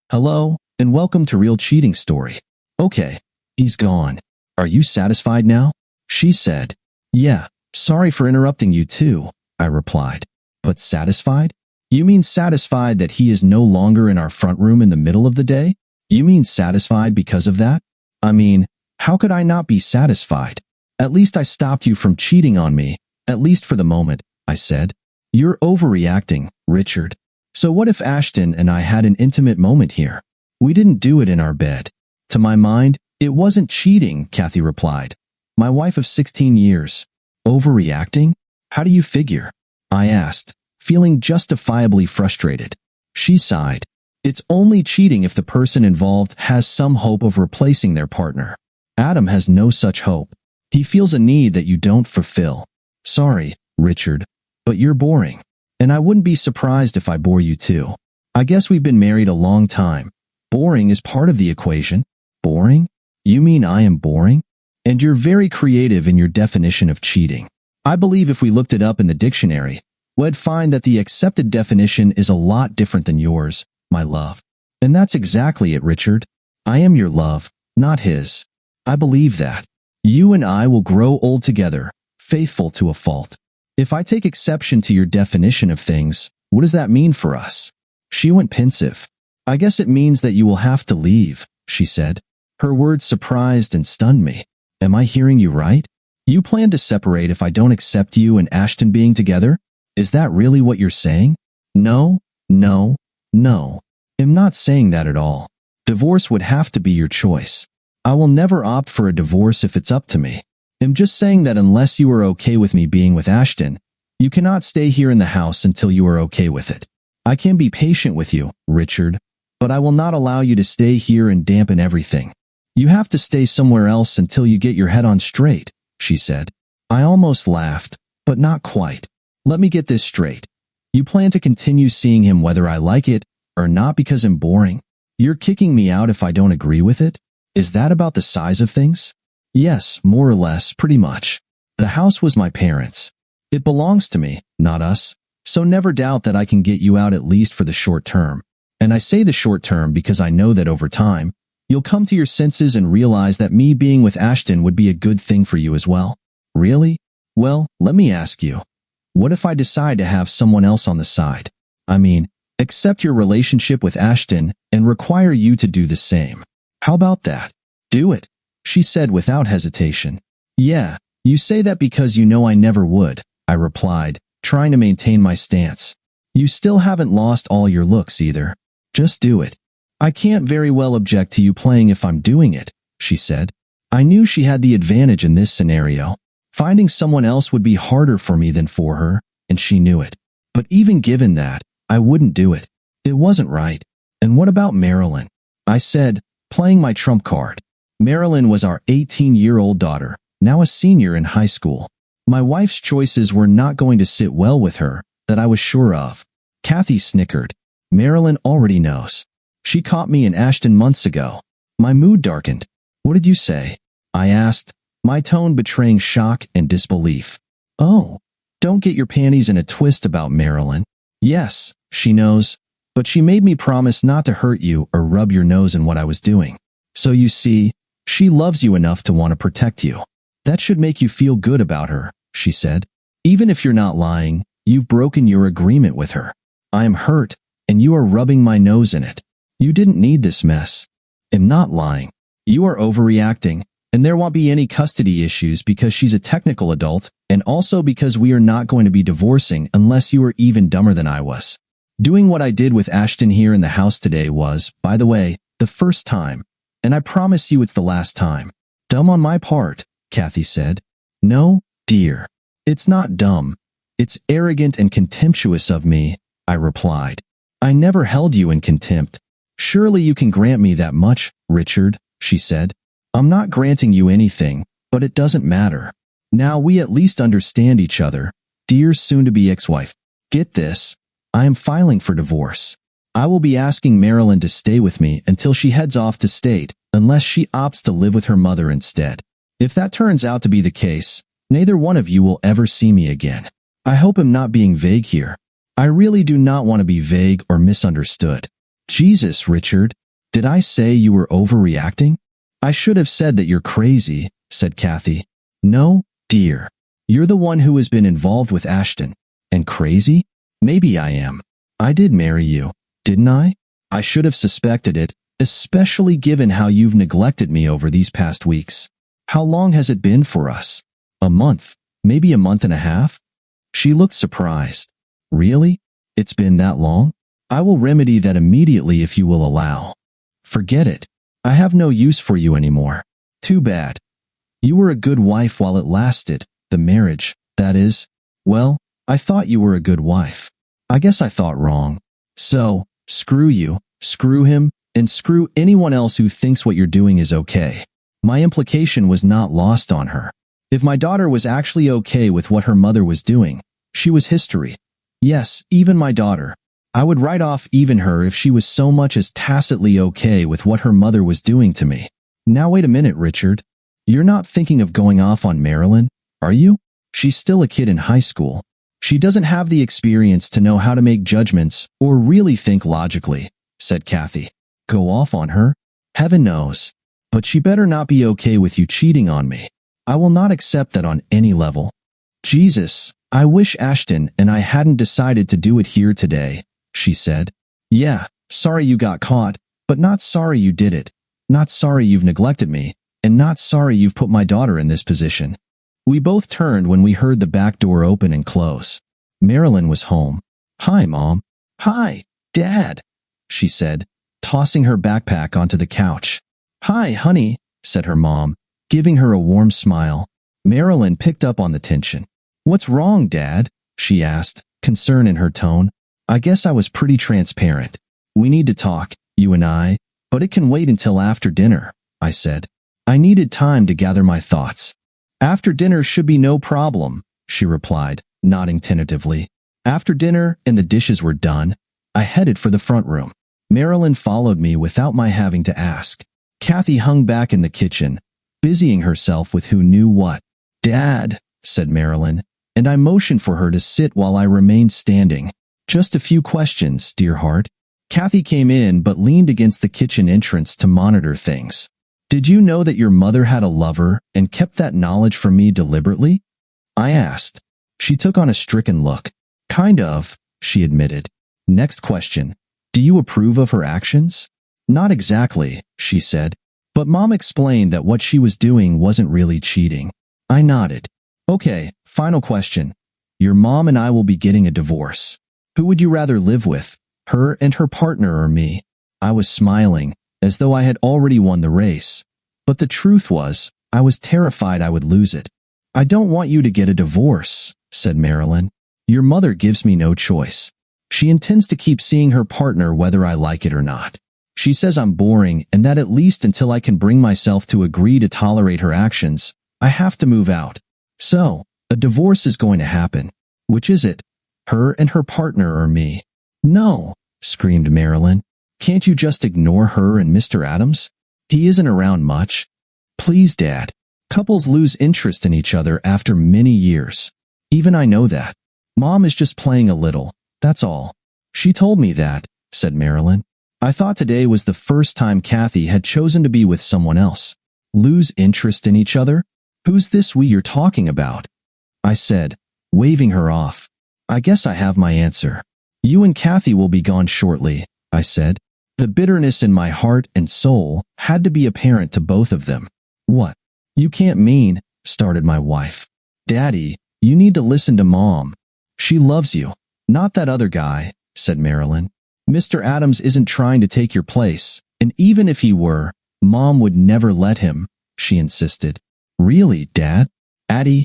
Hello, and welcome to Real Cheating Story. Okay, he's gone. Are you satisfied now? She said. Yeah, sorry for interrupting you too, I replied. But satisfied? You mean satisfied that he is no longer in our front room in the middle of the day? You mean satisfied because of that? I mean, how could I not be satisfied? At least I stopped you from cheating on me, at least for the moment, I said. You're overreacting, Richard. So what if Ashton and I had an intimate moment here? We didn't do it in our bed. To my mind, it wasn't cheating, Kathy replied. My wife of 16 years. Overreacting? How do you figure? I asked, feeling justifiably frustrated. She sighed. It's only cheating if the person involved has some hope of replacing their partner. Adam has no such hope. He feels a need that you don't fulfill. Sorry, Richard, but you're boring. And I wouldn't be surprised if I bore you too. I guess we've been married a long time. Boring is part of the equation. Boring? You mean I am boring? And you're very creative in your definition of cheating. I believe if we looked it up in the dictionary, we'd find that the accepted definition is a lot different than yours, my love. And that's exactly it, Richard. I am your love, not his. I believe that. You and I will grow old together, faithful to a fault. If I take exception to your definition of things, what does that mean for us? She went pensive. I guess it means that you will have to leave, she said. Her words surprised and stunned me. Am I hearing you right? You plan to separate if I don't accept you and Ashton being together? Is that really what you're saying? No. I'm not saying that at all. Divorce would have to be your choice. I will never opt for a divorce if it's up to me. I'm just saying that unless you are okay with me being with Ashton, you cannot stay here in the house until you are okay with it. I can be patient with you, Richard, but I will not allow you to stay here and dampen everything. You have to stay somewhere else until you get your head on straight, she said. I almost laughed, but not quite. Let me get this straight. You plan to continue seeing him whether I like it or not because I'm boring? You're kicking me out if I don't agree with it? Is that about the size of things? Yes, more or less, pretty much. The house was my parents'. It belongs to me, not us, so never doubt that I can get you out at least for the short term. And I say the short term because I know that over time, you'll come to your senses and realize that me being with Ashton would be a good thing for you as well. Really? Well, let me ask you. What if I decide to have someone else on the side? I mean, accept your relationship with Ashton and require you to do the same. How about that? Do it, she said without hesitation. Yeah, you say that because you know I never would, I replied, trying to maintain my stance. You still haven't lost all your looks either. Just do it. I can't very well object to you playing if I'm doing it, she said. I knew she had the advantage in this scenario. Finding someone else would be harder for me than for her, and she knew it. But even given that, I wouldn't do it. It wasn't right. And what about Marilyn? I said, playing my trump card. Marilyn was our 18-year-old daughter, now a senior in high school. My wife's choices were not going to sit well with her, that I was sure of. Kathy snickered. Marilyn already knows. She caught me in Ashton months ago. My mood darkened. What did you say? I asked, my tone betraying shock and disbelief. Oh, don't get your panties in a twist about Marilyn. Yes, she knows, but she made me promise not to hurt you or rub your nose in what I was doing. So you see, she loves you enough to want to protect you. That should make you feel good about her, she said. Even if you're not lying, you've broken your agreement with her. I am hurt, and you are rubbing my nose in it. You didn't need this mess. I'm not lying. You are overreacting, and there won't be any custody issues because she's a technical adult, and also because we are not going to be divorcing unless you are even dumber than I was. Doing what I did with Ashton here in the house today was, by the way, the first time. And I promise you it's the last time. Dumb on my part, Kathy said. No, dear. It's not dumb. It's arrogant and contemptuous of me, I replied. I never held you in contempt. Surely you can grant me that much, Richard, she said. I'm not granting you anything, but it doesn't matter. Now we at least understand each other, dear soon-to-be ex-wife. Get this. I am filing for divorce. I will be asking Marilyn to stay with me until she heads off to state, unless she opts to live with her mother instead. If that turns out to be the case, neither one of you will ever see me again. I hope I'm not being vague here. I really do not want to be vague or misunderstood. Jesus, Richard, did I say you were overreacting? I should have said that you're crazy, said Kathy. No, dear. You're the one who has been involved with Ashton. And crazy? Maybe I am. I did marry you, didn't I? I should have suspected it, especially given how you've neglected me over these past weeks. How long has it been for us? A month, maybe a month and a half? She looked surprised. Really? It's been that long? I will remedy that immediately if you will allow. Forget it. I have no use for you anymore. Too bad. You were a good wife while it lasted, the marriage, that is. Well, I thought you were a good wife. I guess I thought wrong. So, screw you, screw him, and screw anyone else who thinks what you're doing is okay. My implication was not lost on her. If my daughter was actually okay with what her mother was doing, she was history. Yes, even my daughter. I would write off even her if she was so much as tacitly okay with what her mother was doing to me. Now wait a minute, Richard. You're not thinking of going off on Marilyn, are you? She's still a kid in high school. She doesn't have the experience to know how to make judgments or really think logically, said Kathy. Go off on her? Heaven knows. But she better not be okay with you cheating on me. I will not accept that on any level. Jesus, I wish Ashton and I hadn't decided to do it here today, she said. Yeah, sorry you got caught, but not sorry you did it. Not sorry you've neglected me, and not sorry you've put my daughter in this position. We both turned when we heard the back door open and close. Marilyn was home. Hi, Mom. Hi, Dad, she said, tossing her backpack onto the couch. Hi, honey, said her mom, giving her a warm smile. Marilyn picked up on the tension. What's wrong, Dad? She asked, concern in her tone. I guess I was pretty transparent. We need to talk, you and I, but it can wait until after dinner, I said. I needed time to gather my thoughts. After dinner should be no problem, she replied, nodding tentatively. After dinner and the dishes were done, I headed for the front room. Marilyn followed me without my having to ask. Kathy hung back in the kitchen, busying herself with who knew what. Dad, said Marilyn, and I motioned for her to sit while I remained standing. Just a few questions, dear heart. Kathy came in but leaned against the kitchen entrance to monitor things. Did you know that your mother had a lover and kept that knowledge from me deliberately? I asked. She took on a stricken look. Kind of, she admitted. Next question. Do you approve of her actions? Not exactly, she said, but Mom explained that what she was doing wasn't really cheating. I nodded. Okay, final question. Your mom and I will be getting a divorce. Who would you rather live with, her and her partner or me? I was smiling, as though I had already won the race. But the truth was, I was terrified I would lose it. I don't want you to get a divorce, said Marilyn. Your mother gives me no choice. She intends to keep seeing her partner whether I like it or not. She says I'm boring and that at least until I can bring myself to agree to tolerate her actions, I have to move out. So, a divorce is going to happen. Which is it? Her and her partner or me? No, screamed Marilyn. Can't you just ignore her and Mr. Adams? He isn't around much. Please, Dad. Couples lose interest in each other after many years. Even I know that. Mom is just playing a little, that's all. She told me that, said Marilyn. I thought today was the first time Kathy had chosen to be with someone else. Lose interest in each other? Who's this we you're talking about? I said, waving her off. I guess I have my answer. You and Kathy will be gone shortly, I said. The bitterness in my heart and soul had to be apparent to both of them. What? You can't mean, started my wife. Daddy, you need to listen to Mom. She loves you. Not that other guy, said Marilyn. Mr. Adams isn't trying to take your place, and even if he were, Mom would never let him, she insisted. Really, Dad? Addie?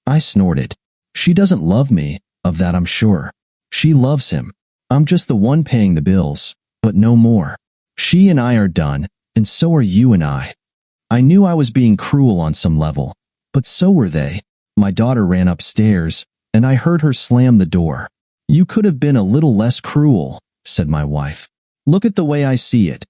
I snorted. She doesn't love me, of that I'm sure. She loves him. I'm just the one paying the bills, but no more. She and I are done, and so are you and I. I knew I was being cruel on some level, but so were they. My daughter ran upstairs, and I heard her slam the door. You could have been a little less cruel, said my wife. Look at the way I see it.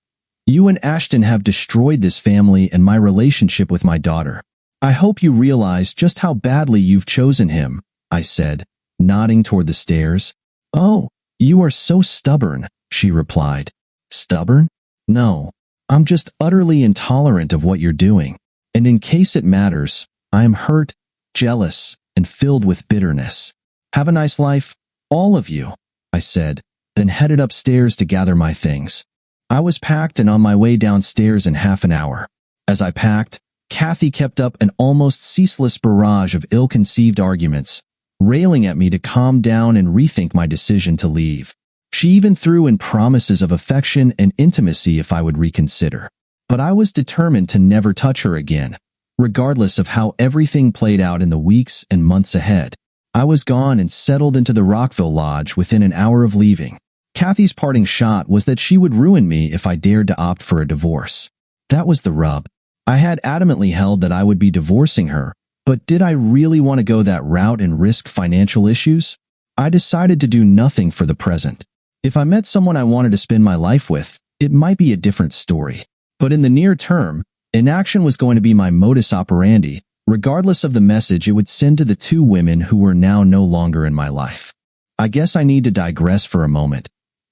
You and Ashton have destroyed this family and my relationship with my daughter. I hope you realize just how badly you've chosen him, I said, nodding toward the stairs. Oh, you are so stubborn, she replied. Stubborn? No. I'm just utterly intolerant of what you're doing. And in case it matters, I am hurt, jealous, and filled with bitterness. Have a nice life, all of you, I said, then headed upstairs to gather my things. I was packed and on my way downstairs in half an hour. As I packed, Kathy kept up an almost ceaseless barrage of ill-conceived arguments, railing at me to calm down and rethink my decision to leave. She even threw in promises of affection and intimacy if I would reconsider. But I was determined to never touch her again, regardless of how everything played out in the weeks and months ahead. I was gone and settled into the Rockville Lodge within an hour of leaving. Kathy's parting shot was that she would ruin me if I dared to opt for a divorce. That was the rub. I had adamantly held that I would be divorcing her, but did I really want to go that route and risk financial issues? I decided to do nothing for the present. If I met someone I wanted to spend my life with, it might be a different story. But in the near term, inaction was going to be my modus operandi, regardless of the message it would send to the two women who were now no longer in my life. I guess I need to digress for a moment.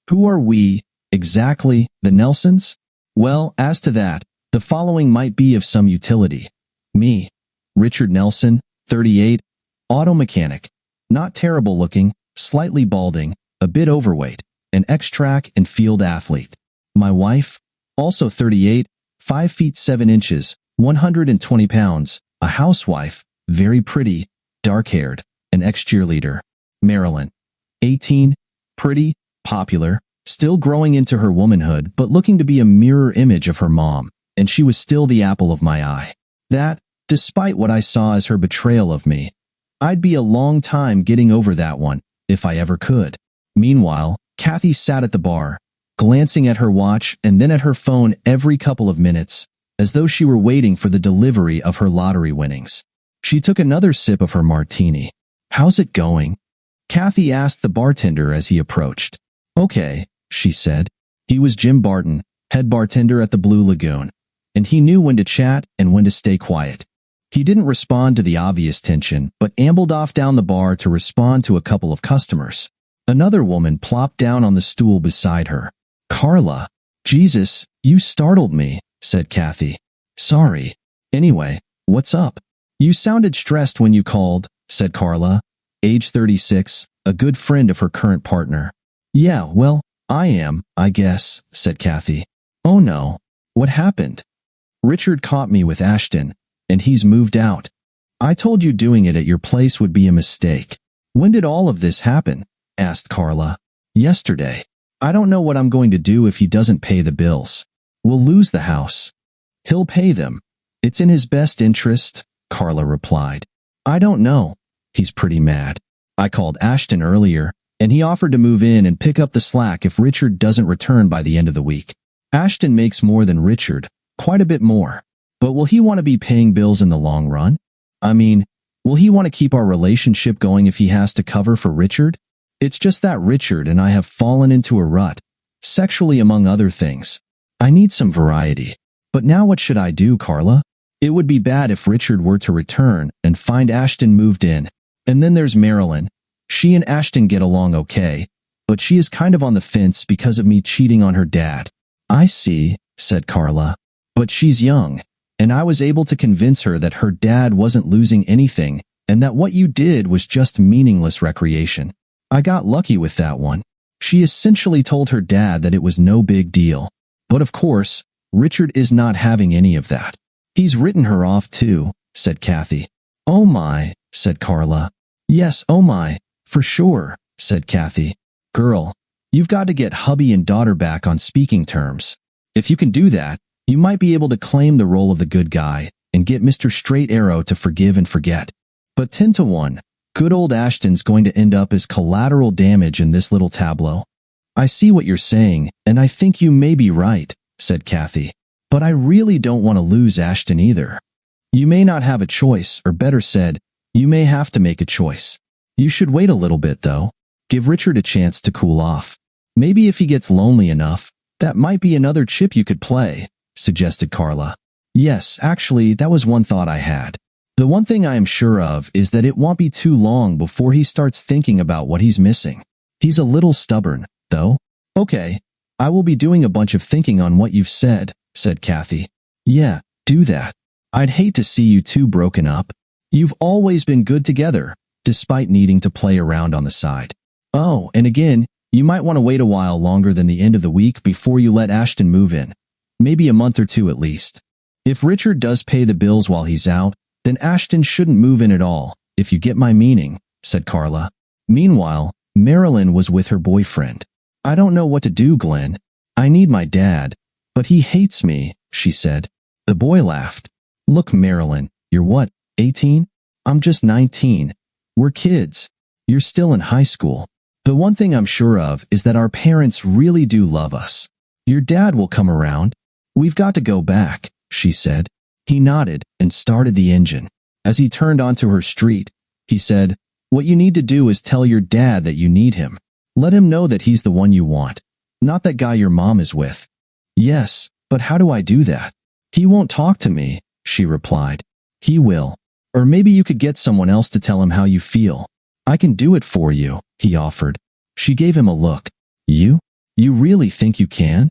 Who are we, exactly, the Nelsons? Well, as to that, the following might be of some utility. Me, Richard Nelson, 38, auto mechanic, not terrible looking, slightly balding, a bit overweight, an ex-track and field athlete. My wife, also 38, 5 feet 7 inches, 120 pounds, a housewife, very pretty, dark-haired, an ex-cheerleader. Marilyn, 18, pretty, popular, still growing into her womanhood but looking to be a mirror image of her mom, and she was still the apple of my eye. That, despite what I saw as her betrayal of me, I'd be a long time getting over that one, if I ever could. Meanwhile, Kathy sat at the bar, glancing at her watch and then at her phone every couple of minutes, as though she were waiting for the delivery of her lottery winnings. She took another sip of her martini. "How's it going?" Kathy asked the bartender as he approached. "Okay," she said. He was Jim Barton, head bartender at the Blue Lagoon, and he knew when to chat and when to stay quiet. He didn't respond to the obvious tension, but ambled off down the bar to respond to a couple of customers. Another woman plopped down on the stool beside her. "Carla, Jesus, you startled me," said Kathy. "Sorry. Anyway, what's up?" "You sounded stressed when you called," said Carla, age 36, a good friend of her current partner. "Yeah, well, I am, I guess," said Kathy. "Oh no. What happened?" "Richard caught me with Ashton, and he's moved out. I told you doing it at your place would be a mistake." "When did all of this happen?" asked Carla. "Yesterday. I don't know what I'm going to do if he doesn't pay the bills. We'll lose the house." "He'll pay them. It's in his best interest," Carla replied. "I don't know. He's pretty mad. I called Ashton earlier, and he offered to move in and pick up the slack if Richard doesn't return by the end of the week. Ashton makes more than Richard, quite a bit more. But will he want to be paying bills in the long run? I mean, will he want to keep our relationship going if he has to cover for Richard? It's just that Richard and I have fallen into a rut, sexually among other things. I need some variety. But now what should I do, Carla? It would be bad if Richard were to return and find Ashton moved in. And then there's Marilyn. She and Ashton get along okay, but she is kind of on the fence because of me cheating on her dad." "I see," said Carla. "But she's young, and I was able to convince her that her dad wasn't losing anything and that what you did was just meaningless recreation. I got lucky with that one. She essentially told her dad that it was no big deal. But of course, Richard is not having any of that. He's written her off too," said Kathy. "Oh my," said Carla. "Yes, oh my, for sure," said Kathy. "Girl, you've got to get hubby and daughter back on speaking terms. If you can do that, you might be able to claim the role of the good guy and get Mr. Straight Arrow to forgive and forget. But 10 to 1. Good old Ashton's going to end up as collateral damage in this little tableau." "I see what you're saying, and I think you may be right," said Kathy. "But I really don't want to lose Ashton either." "You may not have a choice, or better said, you may have to make a choice. You should wait a little bit, though. Give Richard a chance to cool off. Maybe if he gets lonely enough, that might be another chip you could play," suggested Carla. "Yes, actually, that was one thought I had. The one thing I am sure of is that it won't be too long before he starts thinking about what he's missing. He's a little stubborn, though." "Okay, I will be doing a bunch of thinking on what you've said, said Kathy. Yeah, do that. I'd hate to see you two broken up. You've always been good together, despite needing to play around on the side. Oh, and again, you might want to wait a while longer than the end of the week before you let Ashton move in. Maybe a month or two at least. If Richard does pay the bills while he's out, then Ashton shouldn't move in at all, if you get my meaning, said Carla. Meanwhile, Marilyn was with her boyfriend. I don't know what to do, Glenn. I need my dad, but he hates me, she said. The boy laughed. Look, Marilyn, you're what, 18? I'm just 19. We're kids. You're still in high school. The one thing I'm sure of is that our parents really do love us. Your dad will come around. We've got to go back, she said. He nodded and started the engine. As he turned onto her street, he said, What you need to do is tell your dad that you need him. Let him know that he's the one you want, not that guy your mom is with. Yes, but how do I do that? He won't talk to me, she replied. He will. Or maybe you could get someone else to tell him how you feel. I can do it for you, he offered. She gave him a look. You? You really think you can?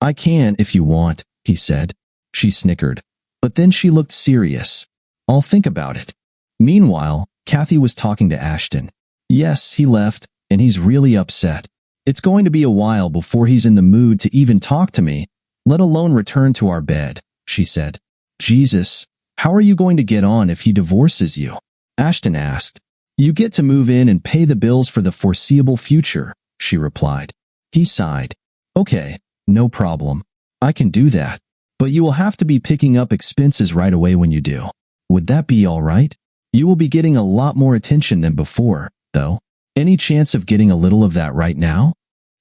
I can if you want, he said. She snickered. But then she looked serious. I'll think about it. Meanwhile, Kathy was talking to Ashton. Yes, he left, and he's really upset. It's going to be a while before he's in the mood to even talk to me, let alone return to our bed, she said. Jesus, how are you going to get on if he divorces you? Ashton asked. You get to move in and pay the bills for the foreseeable future, she replied. He sighed. Okay, no problem. I can do that. But you will have to be picking up expenses right away when you do. Would that be all right? You will be getting a lot more attention than before, though. Any chance of getting a little of that right now?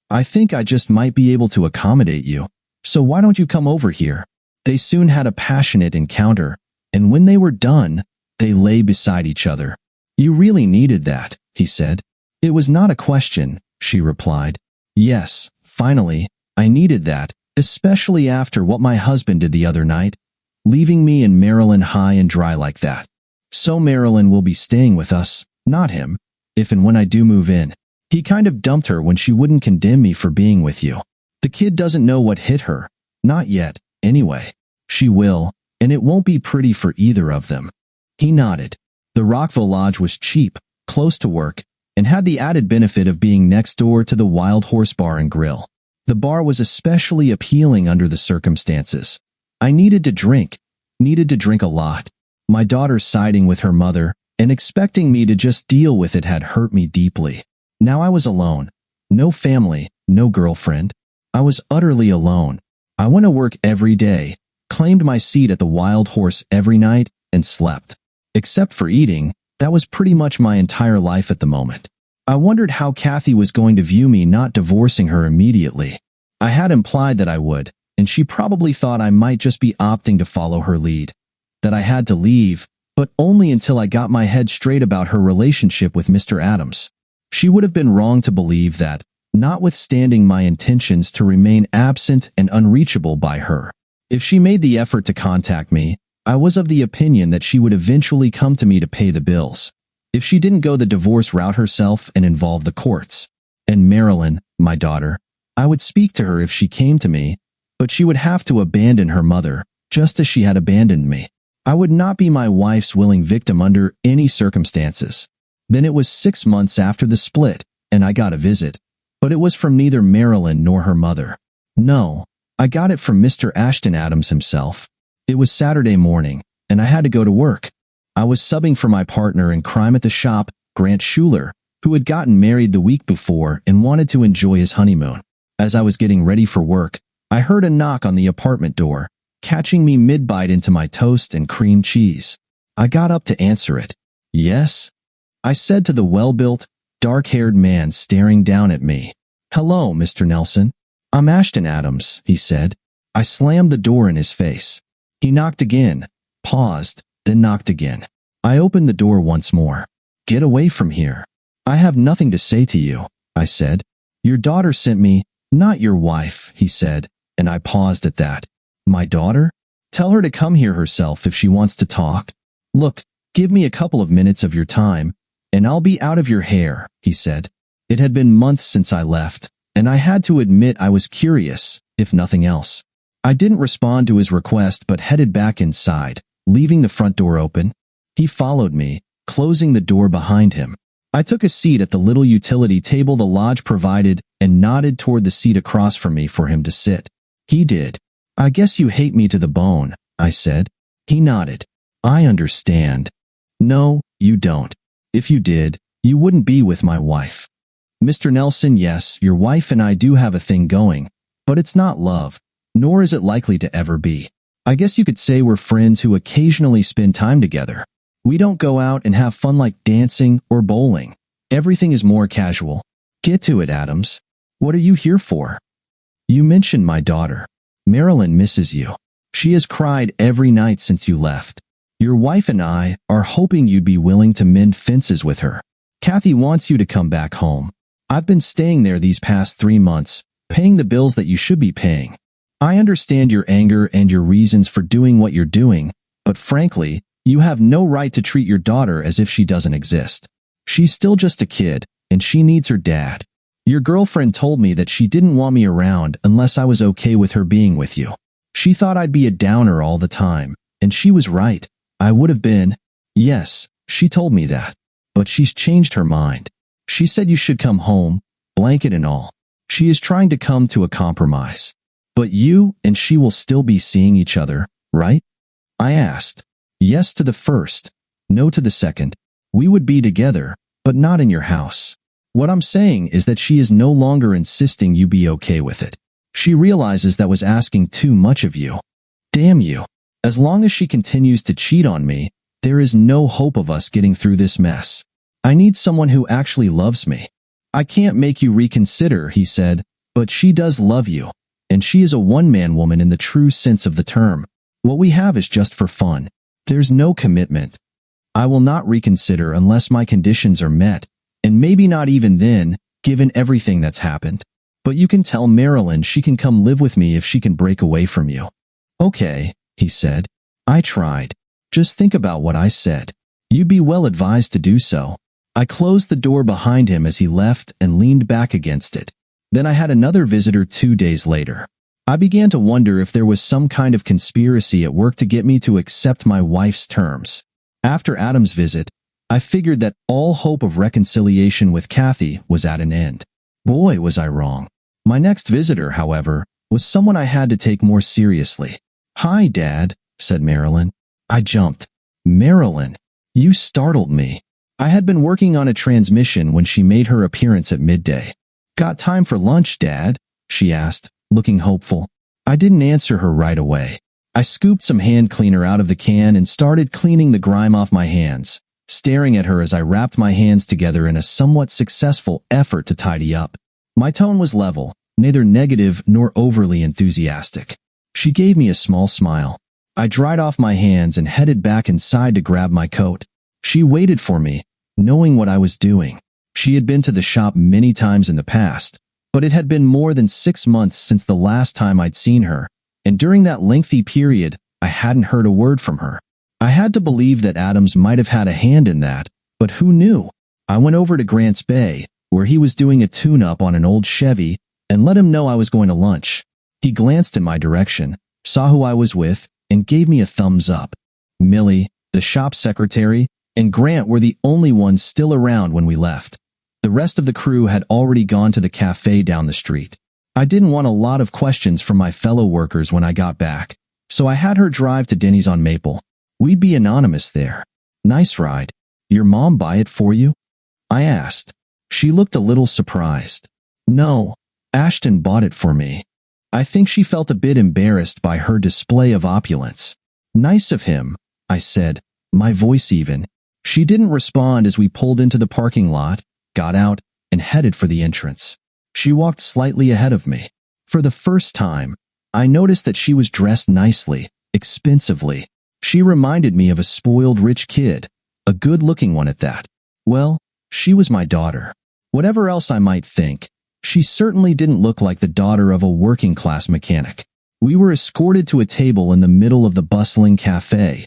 I think I just might be able to accommodate you. So why don't you come over here? They soon had a passionate encounter, and when they were done, they lay beside each other. You really needed that, he said. It was not a question, she replied. Yes, finally, I needed that, especially after what my husband did the other night, leaving me and Marilyn high and dry like that. So Marilyn will be staying with us, not him, if and when I do move in. He kind of dumped her when she wouldn't condemn me for being with you. The kid doesn't know what hit her. Not yet, anyway. She will, and it won't be pretty for either of them. He nodded. The Rockville Lodge was cheap, close to work, and had the added benefit of being next door to the Wild Horse Bar and Grill. The bar was especially appealing under the circumstances. I needed to drink a lot. My daughter siding with her mother and expecting me to just deal with it had hurt me deeply. Now I was alone. No family, no girlfriend. I was utterly alone. I went to work every day, claimed my seat at the Wild Horse every night, and slept. Except for eating, that was pretty much my entire life at the moment. I wondered how Kathy was going to view me not divorcing her immediately. I had implied that I would, and she probably thought I might just be opting to follow her lead. That I had to leave, but only until I got my head straight about her relationship with Mr. Adams. She would have been wrong to believe that, notwithstanding my intentions to remain absent and unreachable by her. If she made the effort to contact me, I was of the opinion that she would eventually come to me to pay the bills. If she didn't go the divorce route herself and involve the courts. And Marilyn, my daughter, I would speak to her if she came to me, but she would have to abandon her mother, just as she had abandoned me. I would not be my wife's willing victim under any circumstances. Then it was 6 months after the split, and I got a visit. But it was from neither Marilyn nor her mother. No, I got it from Mr. Ashton Adams himself. It was Saturday morning, and I had to go to work. I was subbing for my partner in crime at the shop, Grant Schuler, who had gotten married the week before and wanted to enjoy his honeymoon. As I was getting ready for work, I heard a knock on the apartment door, catching me mid-bite into my toast and cream cheese. I got up to answer it. Yes? I said to the well-built, dark-haired man staring down at me. Hello, Mr. Nelson. I'm Ashton Adams, he said. I slammed the door in his face. He knocked again, paused, then knocked again. I opened the door once more. Get away from here. I have nothing to say to you, I said. Your daughter sent me, not your wife, he said, and I paused at that. My daughter? Tell her to come here herself if she wants to talk. Look, give me a couple of minutes of your time, and I'll be out of your hair, he said. It had been months since I left, and and I had to admit I was curious, if nothing else. I didn't respond to his request but headed back inside, leaving the front door open. He followed me, closing the door behind him. I took a seat at the little utility table the lodge provided and nodded toward the seat across from me for him to sit. He did. "I guess you hate me to the bone," I said. He nodded. "I understand." "No, you don't. If you did, you wouldn't be with my wife." "Mr. Nelson, yes, your wife and I do have a thing going, but it's not love, nor is it likely to ever be. I guess you could say we're friends who occasionally spend time together. We don't go out and have fun like dancing or bowling. Everything is more casual." "Get to it, Adams. What are you here for?" "You mentioned my daughter. Marilyn misses you. She has cried every night since you left. Your wife and I are hoping you'd be willing to mend fences with her. Kathy wants you to come back home. I've been staying there these past 3 months, paying the bills that you should be paying. I understand your anger and your reasons for doing what you're doing, but frankly, you have no right to treat your daughter as if she doesn't exist. She's still just a kid, and she needs her dad. Your girlfriend told me that she didn't want me around unless I was okay with her being with you. She thought I'd be a downer all the time, and she was right. I would have been. Yes, she told me that. But she's changed her mind. She said you should come home, blanket and all. She is trying to come to a compromise. But you and she will still be seeing each other, right?" I asked. "Yes to the first, no to the second. We would be together, but not in your house. What I'm saying is that she is no longer insisting you be okay with it. She realizes that was asking too much of you. Damn you. As long as she continues to cheat on me, there is no hope of us getting through this mess. I need someone who actually loves me." "I can't make you reconsider," he said, "but she does love you, and she is a one-man woman in the true sense of the term. What we have is just for fun. There's no commitment. I will not reconsider unless my conditions are met, and maybe not even then, given everything that's happened. But you can tell Marilyn she can come live with me if she can break away from you." "Okay," he said. I tried. "Just think about what I said. You'd be well advised to do so." I closed the door behind him as he left and leaned back against it. Then I had another visitor 2 days later. I began to wonder if there was some kind of conspiracy at work to get me to accept my wife's terms. After Adam's visit, I figured that all hope of reconciliation with Kathy was at an end. Boy, was I wrong. My next visitor, however, was someone I had to take more seriously. "Hi, Dad," said Marilyn. I jumped. "Marilyn, you startled me." I had been working on a transmission when she made her appearance at midday. "Got time for lunch, Dad?" she asked, looking hopeful. I didn't answer her right away. I scooped some hand cleaner out of the can and started cleaning the grime off my hands, staring at her as I wrapped my hands together in a somewhat successful effort to tidy up. My tone was level, neither negative nor overly enthusiastic. She gave me a small smile. I dried off my hands and headed back inside to grab my coat. She waited for me, knowing what I was doing. She had been to the shop many times in the past, but it had been more than 6 months since the last time I'd seen her, and during that lengthy period, I hadn't heard a word from her. I had to believe that Adams might have had a hand in that, but who knew? I went over to Grants Bay, where he was doing a tune-up on an old Chevy, and let him know I was going to lunch. He glanced in my direction, saw who I was with, and gave me a thumbs up. Millie, the shop secretary, and Grant were the only ones still around when we left. The rest of the crew had already gone to the cafe down the street. I didn't want a lot of questions from my fellow workers when I got back, so I had her drive to Denny's on Maple. We'd be anonymous there. "Nice ride. Your mom buy it for you?" I asked. She looked a little surprised. "No, Ashton bought it for me." I think she felt a bit embarrassed by her display of opulence. "Nice of him," I said, my voice even. She didn't respond as we pulled into the parking lot, got out, and headed for the entrance. She walked slightly ahead of me. For the first time, I noticed that she was dressed nicely, expensively. She reminded me of a spoiled rich kid, a good-looking one at that. Well, she was my daughter. Whatever else I might think, she certainly didn't look like the daughter of a working-class mechanic. We were escorted to a table in the middle of the bustling cafe.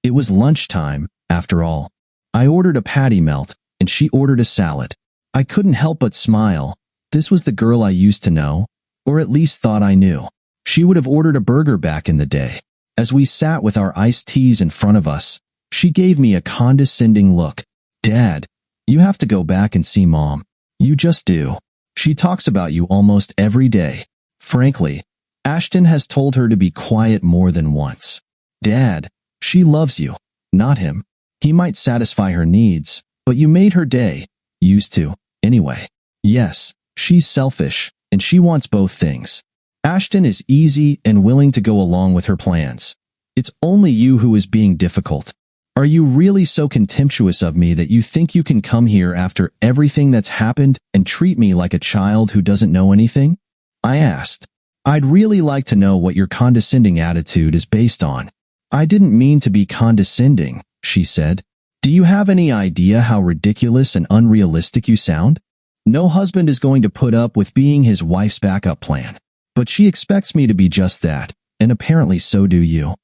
It was lunchtime, after all. I ordered a patty melt, and she ordered a salad. I couldn't help but smile, This was the girl I used to know, or at least thought I knew. She would have ordered a burger back in the day. As we sat with our iced teas in front of us, she gave me a condescending look. Dad, you have to go back and see Mom. You just do. She talks about you almost every day. Frankly, Ashton has told her to be quiet more than once. Dad, she loves you, not him. He might satisfy her needs, but you made her day. Used to, anyway. Yes, she's selfish, and she wants both things. Ashton is easy and willing to go along with her plans. It's only you who is being difficult. Are you really so contemptuous of me that you think you can come here after everything that's happened and treat me like a child who doesn't know anything? I asked. I'd really like to know what your condescending attitude is based on. I didn't mean to be condescending, she said. Do you have any idea how ridiculous and unrealistic you sound? No husband is going to put up with being his wife's backup plan. But she expects me to be just that, and apparently so do you.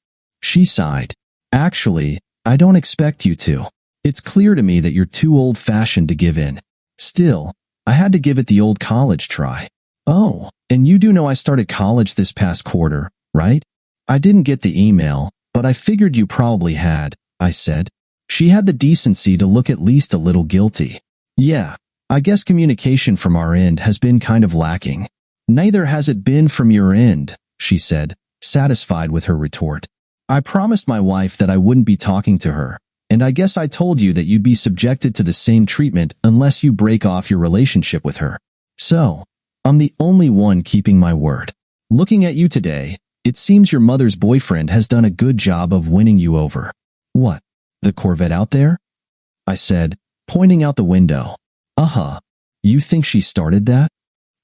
She sighed. Actually, I don't expect you to. It's clear to me that you're too old-fashioned to give in. Still, I had to give it the old college try. Oh, and you do know I started college this past quarter, right? I didn't get the email, but I figured you probably had, I said. She had the decency to look at least a little guilty. Yeah, I guess communication from our end has been kind of lacking. Neither has it been from your end, she said, satisfied with her retort. I promised my wife that I wouldn't be talking to her, and I guess I told you that you'd be subjected to the same treatment unless you break off your relationship with her. So, I'm the only one keeping my word. Looking at you today, it seems your mother's boyfriend has done a good job of winning you over. What, the Corvette out there? I said, pointing out the window. Uh-huh. You think she started that?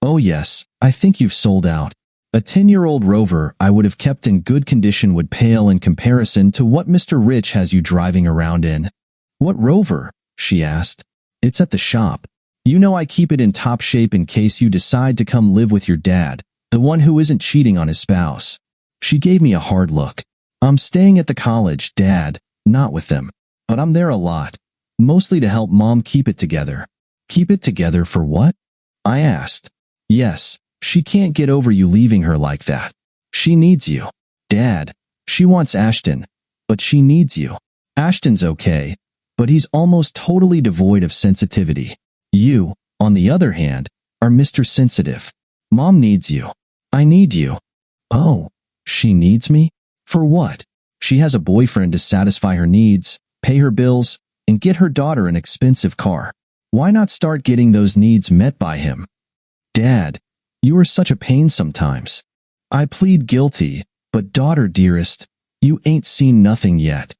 Oh yes, I think you've sold out. A 10-year-old Rover I would have kept in good condition would pale in comparison to what Mr. Rich has you driving around in. What Rover? She asked. It's at the shop. You know I keep it in top shape in case you decide to come live with your dad, the one who isn't cheating on his spouse. She gave me a hard look. I'm staying at the college, Dad, not with them. But I'm there a lot, mostly to help Mom keep it together. Keep it together for what? I asked. Yes, she can't get over you leaving her like that. She needs you. Dad, she wants Ashton, but she needs you. Ashton's okay, but he's almost totally devoid of sensitivity. You, on the other hand, are Mr. Sensitive. Mom needs you. I need you. Oh, she needs me? For what? She has a boyfriend to satisfy her needs, pay her bills, and get her daughter an expensive car. Why not start getting those needs met by him? Dad, you are such a pain sometimes. I plead guilty, but daughter dearest, you ain't seen nothing yet.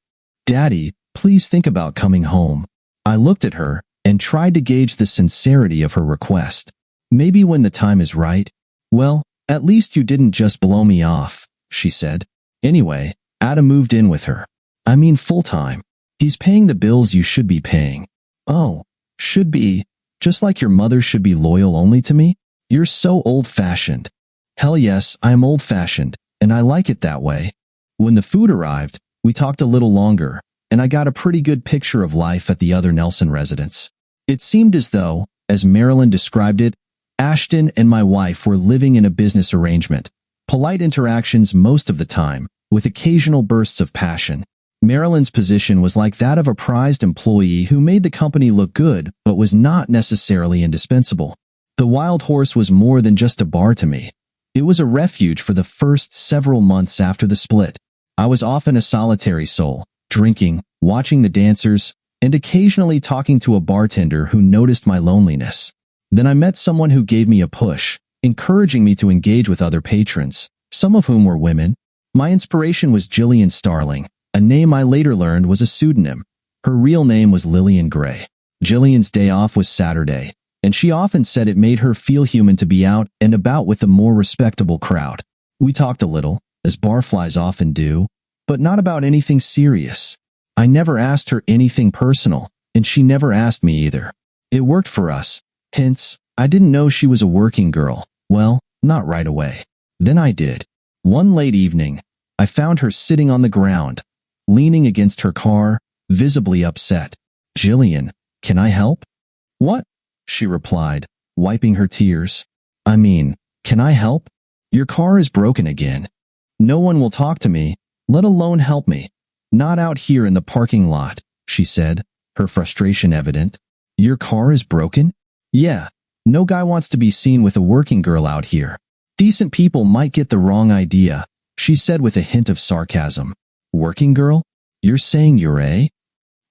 Daddy, please think about coming home. I looked at her and tried to gauge the sincerity of her request. Maybe when the time is right. Well, at least you didn't just blow me off, she said. Anyway, Adam moved in with her. I mean full-time. He's paying the bills you should be paying. Oh, should be, just like your mother should be loyal only to me? You're so old-fashioned. Hell yes, I'm old-fashioned, and I like it that way. When the food arrived, we talked a little longer, and I got a pretty good picture of life at the other Nelson residence. It seemed as though, as Marilyn described it, Ashton and my wife were living in a business arrangement. Polite interactions most of the time, with occasional bursts of passion. Marilyn's position was like that of a prized employee who made the company look good but was not necessarily indispensable. The Wild Horse was more than just a bar to me. It was a refuge for the first several months after the split. I was often a solitary soul, drinking, watching the dancers, and occasionally talking to a bartender who noticed my loneliness. Then I met someone who gave me a push, encouraging me to engage with other patrons, some of whom were women. My inspiration was Jillian Starling, a name I later learned was a pseudonym. Her real name was Lillian Gray. Jillian's day off was Saturday, and she often said it made her feel human to be out and about with a more respectable crowd. We talked a little, as barflies often do, but not about anything serious. I never asked her anything personal, and she never asked me either. It worked for us. Hence, I didn't know she was a working girl. Well, not right away. Then I did. One late evening, I found her sitting on the ground, leaning against her car, visibly upset. Jillian, can I help? What? She replied, wiping her tears. I mean, can I help? Your car is broken again. No one will talk to me, let alone help me. Not out here in the parking lot, she said, her frustration evident. Your car is broken? Yeah, no guy wants to be seen with a working girl out here. Decent people might get the wrong idea, she said with a hint of sarcasm. Working girl? You're saying you're a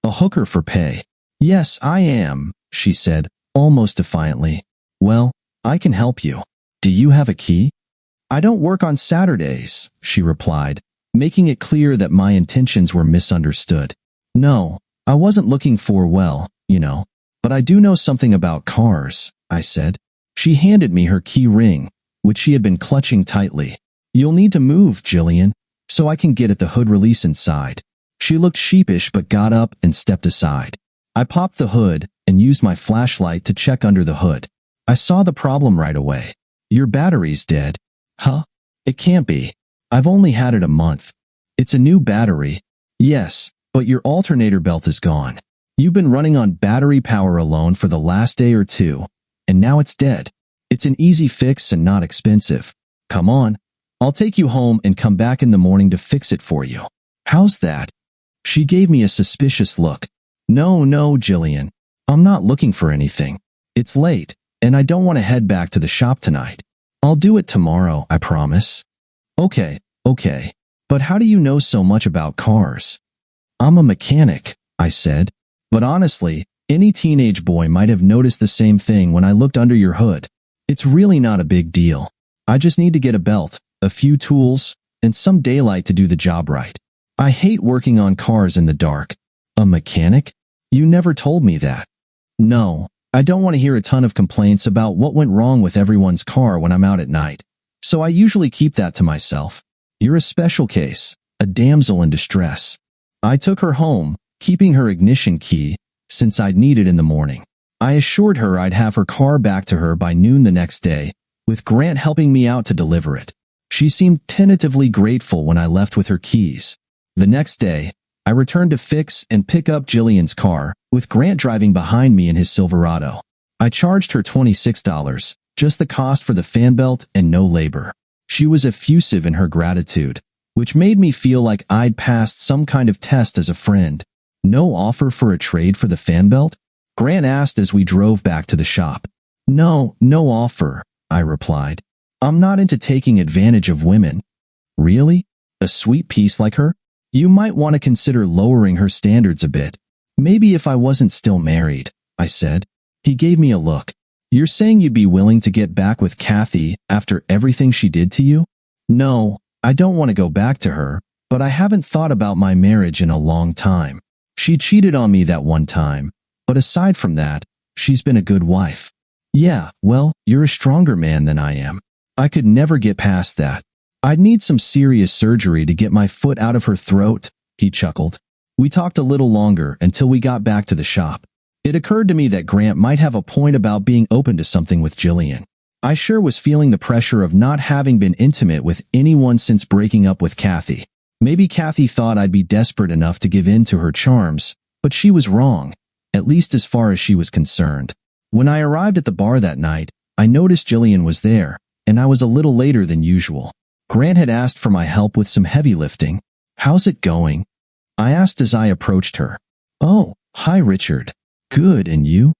hooker for pay? Yes, I am, she said, almost defiantly. Well, I can help you. Do you have a key? I don't work on Saturdays, she replied, making it clear that my intentions were misunderstood. No, I wasn't looking for, well, but I do know something about cars, I said. She handed me her key ring, which she had been clutching tightly. You'll need to move, Jillian, so I can get at the hood release inside. She looked sheepish but got up and stepped aside. I popped the hood and used my flashlight to check under the hood. I saw the problem right away. Your battery's dead. Huh? It can't be. I've only had it a month. It's a new battery. Yes, but your alternator belt is gone. You've been running on battery power alone for the last day or two, and now it's dead. It's an easy fix and not expensive. Come on. I'll take you home and come back in the morning to fix it for you. How's that? She gave me a suspicious look. No, Jillian. I'm not looking for anything. It's late, and I don't want to head back to the shop tonight. I'll do it tomorrow, I promise. Okay. But how do you know so much about cars? I'm a mechanic, I said. But honestly, any teenage boy might have noticed the same thing when I looked under your hood. It's really not a big deal. I just need to get a belt, a few tools, and some daylight to do the job right. I hate working on cars in the dark. A mechanic? You never told me that. No, I don't want to hear a ton of complaints about what went wrong with everyone's car when I'm out at night, so I usually keep that to myself. You're a special case, a damsel in distress. I took her home, keeping her ignition key, since I'd need it in the morning. I assured her I'd have her car back to her by noon the next day, with Grant helping me out to deliver it. She seemed tentatively grateful when I left with her keys. The next day, I returned to fix and pick up Jillian's car, with Grant driving behind me in his Silverado. I charged her $26, just the cost for the fan belt and no labor. She was effusive in her gratitude, which made me feel like I'd passed some kind of test as a friend. No offer for a trade for the fan belt? Grant asked as we drove back to the shop. No offer, I replied. I'm not into taking advantage of women. Really? A sweet piece like her? You might want to consider lowering her standards a bit. Maybe if I wasn't still married, I said. He gave me a look. You're saying you'd be willing to get back with Kathy after everything she did to you? No, I don't want to go back to her, but I haven't thought about my marriage in a long time. She cheated on me that one time, but aside from that, she's been a good wife. Yeah, well, you're a stronger man than I am. I could never get past that. I'd need some serious surgery to get my foot out of her throat, he chuckled. We talked a little longer until we got back to the shop. It occurred to me that Grant might have a point about being open to something with Jillian. I sure was feeling the pressure of not having been intimate with anyone since breaking up with Kathy. Maybe Kathy thought I'd be desperate enough to give in to her charms, but she was wrong, at least as far as she was concerned. When I arrived at the bar that night, I noticed Jillian was there, and I was a little later than usual. Grant had asked for my help with some heavy lifting. How's it going? I asked as I approached her. Oh, hi Richard. Good, and you?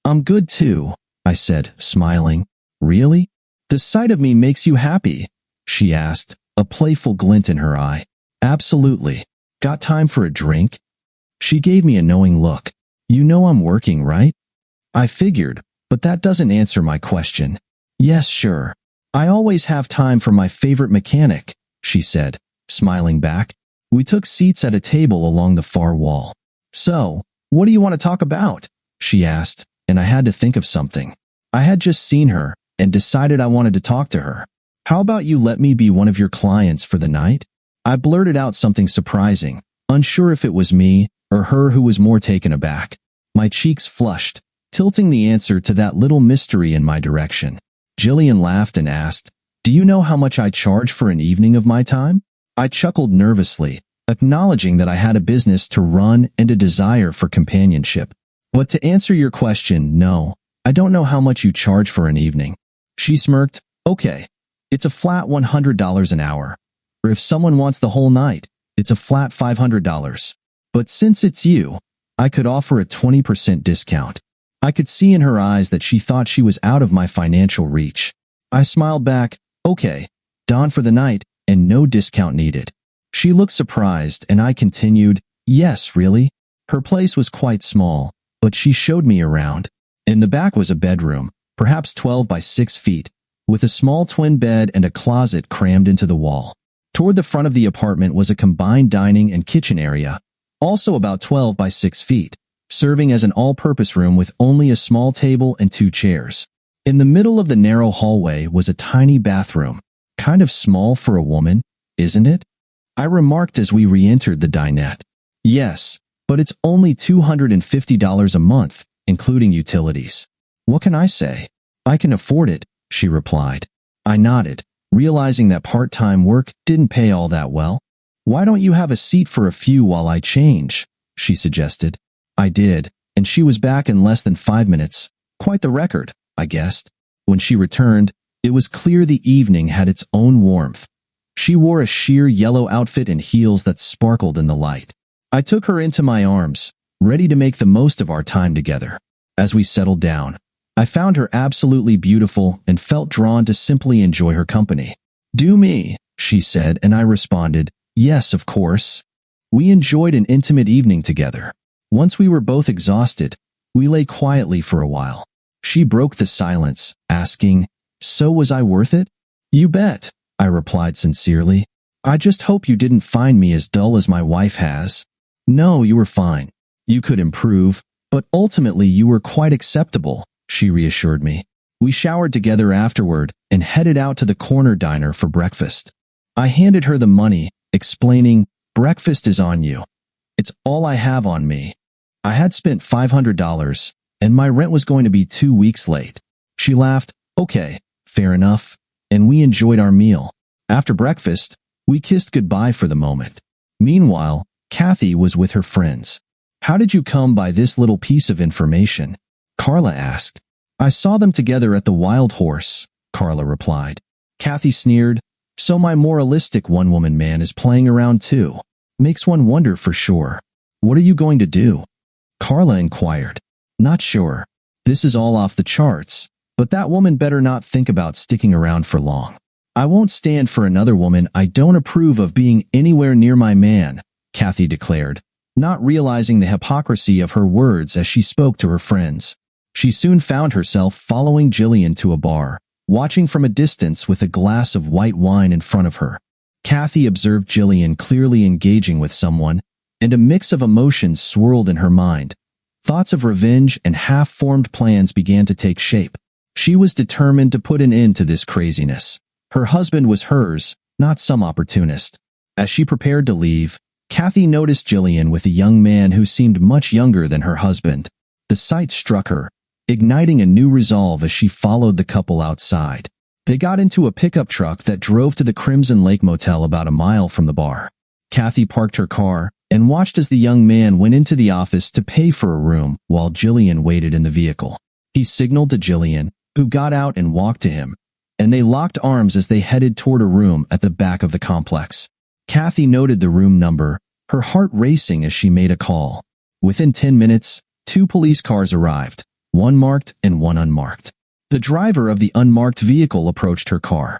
I'm good too, I said, smiling. Really? The sight of me makes you happy? She asked, a playful glint in her eye. Absolutely. Got time for a drink? She gave me a knowing look. You know I'm working, right? I figured, but that doesn't answer my question. Yes, sure. I always have time for my favorite mechanic, she said, smiling back. We took seats at a table along the far wall. So, what do you want to talk about? She asked, and I had to think of something. I had just seen her and decided I wanted to talk to her. How about you let me be one of your clients for the night? I blurted out something surprising, unsure if it was me or her who was more taken aback. My cheeks flushed, tilting the answer to that little mystery in my direction. Jillian laughed and asked, Do you know how much I charge for an evening of my time? I chuckled nervously, acknowledging that I had a business to run and a desire for companionship. But to answer your question, no, I don't know how much you charge for an evening. She smirked. Okay, it's a flat $100 an hour. Or if someone wants the whole night, it's a flat $500. But since it's you, I could offer a 20% discount. I could see in her eyes that she thought she was out of my financial reach. I smiled back. Okay, down for the night, and no discount needed. She looked surprised, and I continued, yes, really? Her place was quite small, but she showed me around. In the back was a bedroom, perhaps 12 by 6 feet, with a small twin bed and a closet crammed into the wall. Toward the front of the apartment was a combined dining and kitchen area, also about 12 by 6 feet, serving as an all-purpose room with only a small table and 2 chairs. In the middle of the narrow hallway was a tiny bathroom. Kind of small for a woman, isn't it? I remarked as we re-entered the dinette. Yes, but it's only $250 a month, including utilities. What can I say? I can afford it, she replied. I nodded, realizing that part-time work didn't pay all that well. Why don't you have a seat for a few while I change? She suggested. I did, and she was back in less than 5 minutes. Quite the record, I guessed. When she returned, it was clear the evening had its own warmth. She wore a sheer yellow outfit and heels that sparkled in the light. I took her into my arms, ready to make the most of our time together. As we settled down, I found her absolutely beautiful and felt drawn to simply enjoy her company. Do me, she said, and I responded, yes, of course. We enjoyed an intimate evening together. Once we were both exhausted, we lay quietly for a while. She broke the silence, asking, so was I worth it? You bet, I replied sincerely. I just hope you didn't find me as dull as my wife has. No, you were fine. You could improve, but ultimately you were quite acceptable, she reassured me. We showered together afterward and headed out to the corner diner for breakfast. I handed her the money, explaining, breakfast is on you. It's all I have on me. I had spent $500, and my rent was going to be 2 weeks late. She laughed, okay, fair enough, and we enjoyed our meal. After breakfast, we kissed goodbye for the moment. Meanwhile, Kathy was with her friends. How did you come by this little piece of information? Carla asked. I saw them together at the Wild Horse, Carla replied. Kathy sneered, so my moralistic one-woman man is playing around too. Makes one wonder for sure. What are you going to do? Carla inquired. Not sure. This is all off the charts, but that woman better not think about sticking around for long. I won't stand for another woman I don't approve of being anywhere near my man, Kathy declared, not realizing the hypocrisy of her words as she spoke to her friends. She soon found herself following Jillian to a bar, watching from a distance with a glass of white wine in front of her. Kathy observed Jillian clearly engaging with someone, and a mix of emotions swirled in her mind. Thoughts of revenge and half-formed plans began to take shape. She was determined to put an end to this craziness. Her husband was hers, not some opportunist. As she prepared to leave, Kathy noticed Jillian with a young man who seemed much younger than her husband. The sight struck her, igniting a new resolve as she followed the couple outside. They got into a pickup truck that drove to the Crimson Lake Motel about a mile from the bar. Kathy parked her car and watched as the young man went into the office to pay for a room while Jillian waited in the vehicle. He signaled to Jillian, who got out and walked to him, and they locked arms as they headed toward a room at the back of the complex. Kathy noted the room number, her heart racing as she made a call. Within 10 minutes, 2 police cars arrived, one marked and one unmarked. The driver of the unmarked vehicle approached her car.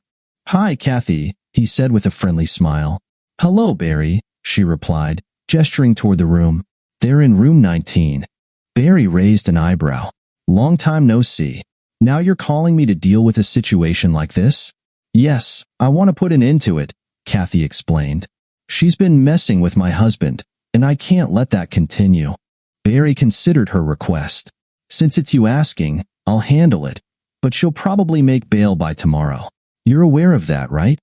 Hi, Kathy, he said with a friendly smile. Hello, Barry, she replied, gesturing toward the room. They're in room 19. Barry raised an eyebrow. Long time no see. Now you're calling me to deal with a situation like this? Yes, I want to put an end to it, Kathy explained. She's been messing with my husband, and I can't let that continue. Barry considered her request. Since it's you asking, I'll handle it, but she'll probably make bail by tomorrow. You're aware of that, right?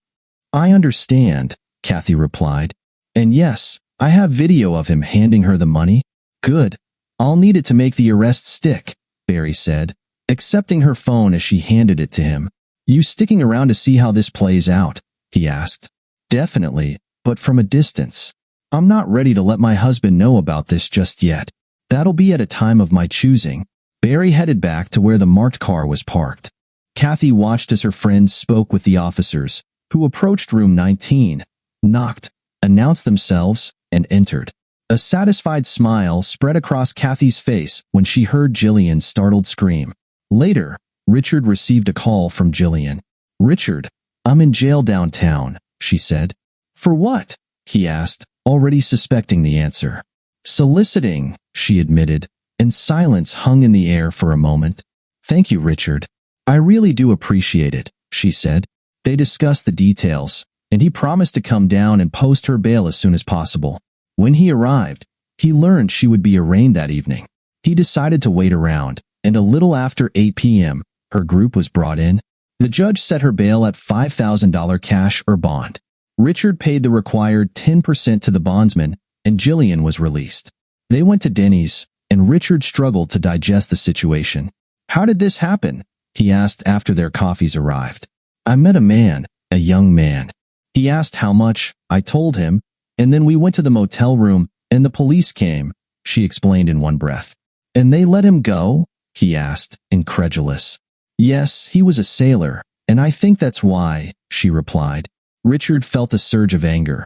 I understand, Kathy replied. And yes, I have video of him handing her the money. Good. I'll need it to make the arrest stick, Barry said, accepting her phone as she handed it to him. You sticking around to see how this plays out? He asked. Definitely, but from a distance. I'm not ready to let my husband know about this just yet. That'll be at a time of my choosing, Barry headed back to where the marked car was parked. Kathy watched as her friends spoke with the officers, who approached room 19, knocked, announced themselves, and entered. A satisfied smile spread across Kathy's face when she heard Jillian's startled scream. Later, Richard received a call from Jillian. "Richard, I'm in jail downtown," she said. "For what?" he asked, already suspecting the answer. "Soliciting," she admitted, and silence hung in the air for a moment. "Thank you, Richard. I really do appreciate it," she said. They discussed the details, and he promised to come down and post her bail as soon as possible. When he arrived, he learned she would be arraigned that evening. He decided to wait around, and a little after 8 p.m., her group was brought in. The judge set her bail at $5,000 cash or bond. Richard paid the required 10% to the bondsman, and Jillian was released. They went to Denny's, and Richard struggled to digest the situation. "How did this happen?" he asked after their coffees arrived. "I met a young man. He asked how much, I told him, and then we went to the motel room, and the police came," she explained in one breath. "And they let him go?" he asked, incredulous. "Yes, he was a sailor, and I think that's why," she replied. Richard felt a surge of anger.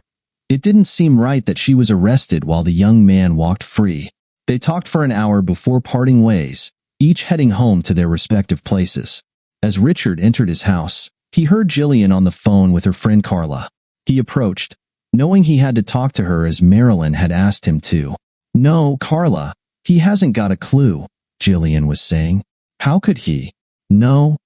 It didn't seem right that she was arrested while the young man walked free. They talked for an hour before parting ways, each heading home to their respective places. As Richard entered his house, he heard Jillian on the phone with her friend Carla. He approached, knowing he had to talk to her as Marilyn had asked him to. "No, Carla, he hasn't got a clue," Jillian was saying. "How could he?" No.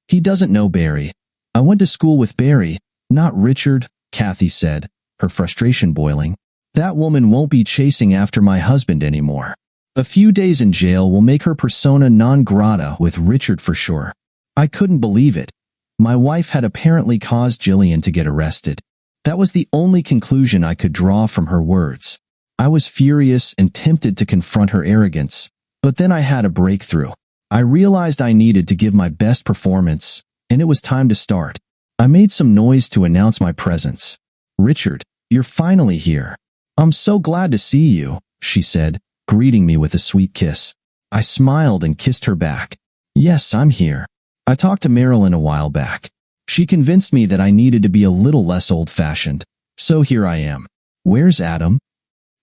He doesn't know Barry. I went to school with Barry, not Richard," Kathy said, her frustration boiling. "That woman won't be chasing after my husband anymore. A few days in jail will make her persona non grata with Richard for sure." I couldn't believe it. My wife had apparently caused Jillian to get arrested. That was the only conclusion I could draw from her words. I was furious and tempted to confront her arrogance, but then I had a breakthrough. I realized I needed to give my best performance, and it was time to start. I made some noise to announce my presence. "Richard, you're finally here. I'm so glad to see you," she said, greeting me with a sweet kiss. I smiled and kissed her back. "Yes, I'm here. I talked to Marilyn a while back. She convinced me that I needed to be a little less old-fashioned, so here I am." "Where's Adam?"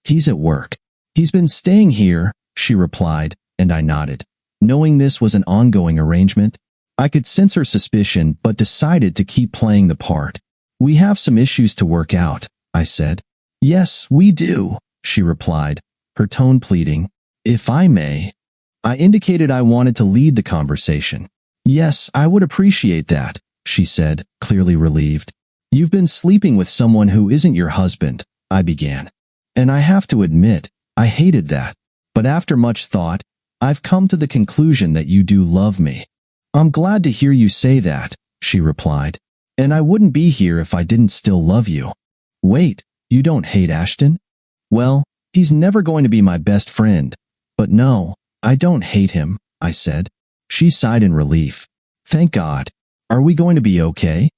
"He's at work. He's been staying here," she replied, and I nodded. Knowing this was an ongoing arrangement, I could sense her suspicion but decided to keep playing the part. "We have some issues to work out," I said. "Yes, we do," she replied, her tone pleading. "If I may." I indicated I wanted to lead the conversation. "Yes, I would appreciate that," she said, clearly relieved. "You've been sleeping with someone who isn't your husband," I began. "And I have to admit, I hated that. But after much thought, I've come to the conclusion that you do love me." "I'm glad to hear you say that," she replied. "And I wouldn't be here if I didn't still love you." "Wait, you don't hate Ashton?" "Well, he's never going to be my best friend. But no, I don't hate him," I said. She sighed in relief. "Thank God. Are we going to be okay?"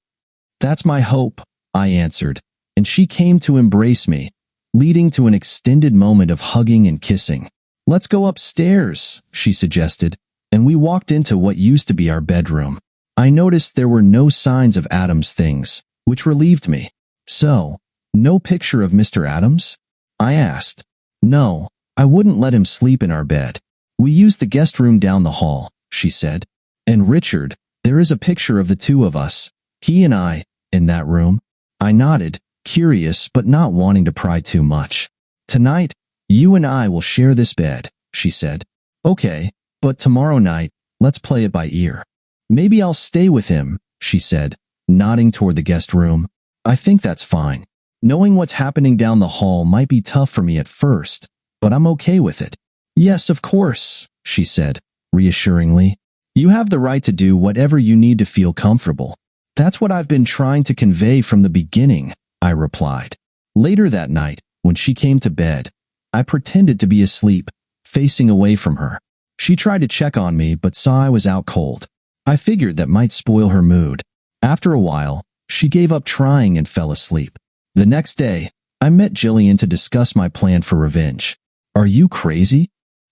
"That's my hope," I answered, and she came to embrace me, leading to an extended moment of hugging and kissing. "Let's go upstairs," she suggested, and we walked into what used to be our bedroom. I noticed there were no signs of Adams' things, which relieved me. "So, no picture of Mr. Adams?" I asked. "No, I wouldn't let him sleep in our bed. We used the guest room down the hall," she said. "And Richard, there is a picture of the two of us, he and I, in that room." I nodded, curious but not wanting to pry too much. "Tonight, you and I will share this bed," she said. "Okay, but tomorrow night, let's play it by ear." "Maybe I'll stay with him," she said, nodding toward the guest room. "I think that's fine. Knowing what's happening down the hall might be tough for me at first, but I'm okay with it." "Yes, of course," she said, reassuringly. "You have the right to do whatever you need to feel comfortable." "That's what I've been trying to convey from the beginning," I replied. Later that night, when she came to bed, I pretended to be asleep, facing away from her. She tried to check on me but saw I was out cold. I figured that might spoil her mood. After a while, she gave up trying and fell asleep. The next day, I met Jillian to discuss my plan for revenge. "Are you crazy?"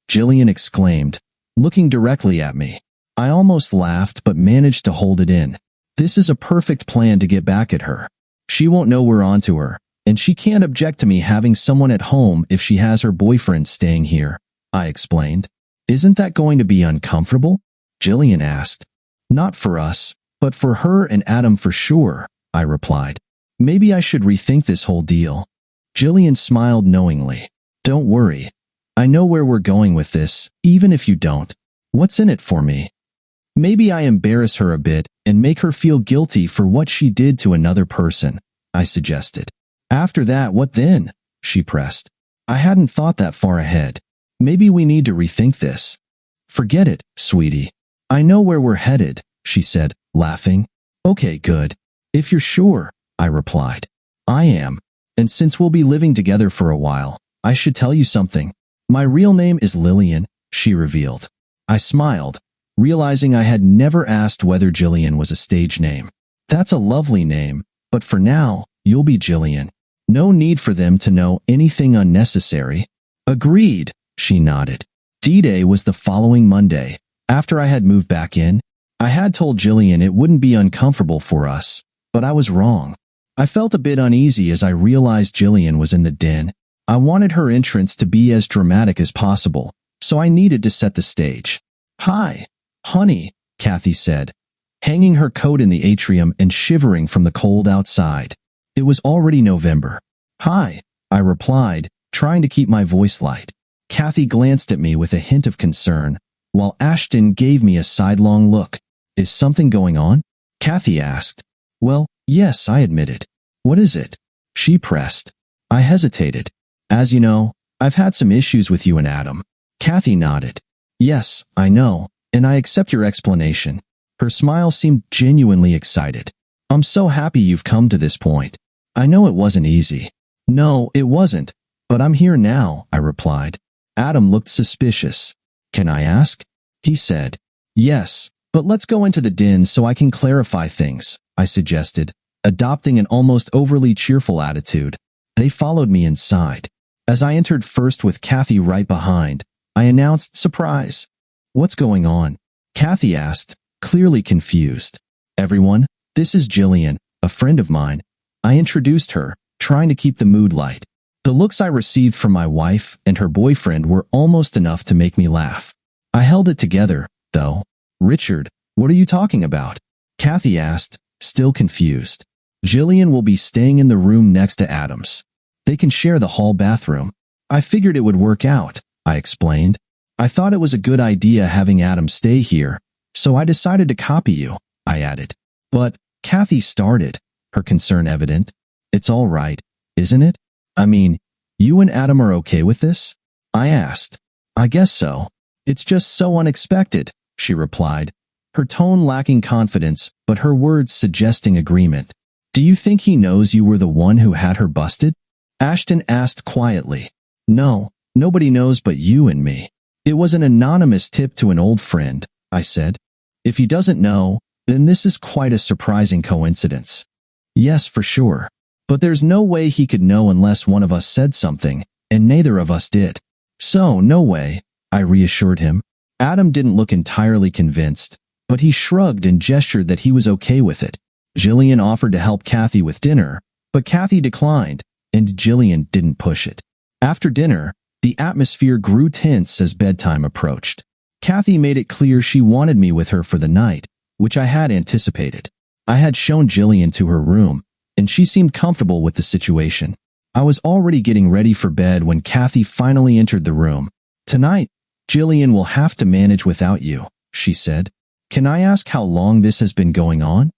Jillian exclaimed, looking directly at me. I almost laughed but managed to hold it in. This is a perfect plan to get back at her. She won't know we're onto her, and she can't object to me having someone at home if she has her boyfriend staying here, I explained. Isn't that going to be uncomfortable? Jillian asked. Not for us, but for her and Adam for sure, I replied. Maybe I should rethink this whole deal. Jillian smiled knowingly. Don't worry. I know where we're going with this, even if you don't. What's in it for me? Maybe I embarrass her a bit and make her feel guilty for what she did to another person, I suggested. After that, what then? She pressed. I hadn't thought that far ahead. Maybe we need to rethink this. Forget it, sweetie. I know where we're headed, she said, laughing. Okay, good. If you're sure, I replied. I am. And since we'll be living together for a while, I should tell you something. My real name is Lillian, she revealed. I smiled, realizing I had never asked whether Jillian was a stage name. That's a lovely name, but for now, you'll be Jillian. No need for them to know anything unnecessary. Agreed, she nodded. D-Day was the following Monday. After I had moved back in, I had told Jillian it wouldn't be uncomfortable for us, but I was wrong. I felt a bit uneasy as I realized Jillian was in the den. I wanted her entrance to be as dramatic as possible, so I needed to set the stage. Hi, honey, Kathy said, hanging her coat in the atrium and shivering from the cold outside. It was already November. Hi, I replied, trying to keep my voice light. Kathy glanced at me with a hint of concern, while Ashton gave me a sidelong look. Is something going on? Kathy asked. Well, yes, I admitted. What is it? She pressed. I hesitated. As you know, I've had some issues with you and Adam. Kathy nodded. Yes, I know, and I accept your explanation. Her smile seemed genuinely excited. I'm so happy you've come to this point. I know it wasn't easy. No, it wasn't, but I'm here now, I replied. Adam looked suspicious. Can I ask? He said. Yes, but let's go into the den so I can clarify things, I suggested, adopting an almost overly cheerful attitude. They followed me inside. As I entered first with Kathy right behind, I announced, surprise. What's going on? Kathy asked, clearly confused. Everyone, this is Jillian, a friend of mine. I introduced her, trying to keep the mood light. The looks I received from my wife and her boyfriend were almost enough to make me laugh. I held it together, though. Richard, what are you talking about? Kathy asked, still confused. Jillian will be staying in the room next to Adam's. They can share the hall bathroom. I figured it would work out, I explained. I thought it was a good idea having Adam stay here, so I decided to copy you, I added. But Kathy started, her concern evident. It's all right, isn't it? I mean, you and Adam are okay with this? I asked. I guess so. It's just so unexpected, she replied, her tone lacking confidence, but her words suggesting agreement. Do you think he knows you were the one who had her busted? Ashton asked quietly. No, nobody knows but you and me. It was an anonymous tip to an old friend, I said. If he doesn't know, then this is quite a surprising coincidence. Yes, for sure. But there's no way he could know unless one of us said something, and neither of us did. So, no way, I reassured him. Adam didn't look entirely convinced, but he shrugged and gestured that he was okay with it. Jillian offered to help Kathy with dinner, but Kathy declined, and Jillian didn't push it. After dinner, the atmosphere grew tense as bedtime approached. Kathy made it clear she wanted me with her for the night, which I had anticipated. I had shown Jillian to her room, and she seemed comfortable with the situation. I was already getting ready for bed when Kathy finally entered the room. Tonight, Jillian will have to manage without you, she said. Can I ask how long this has been going on?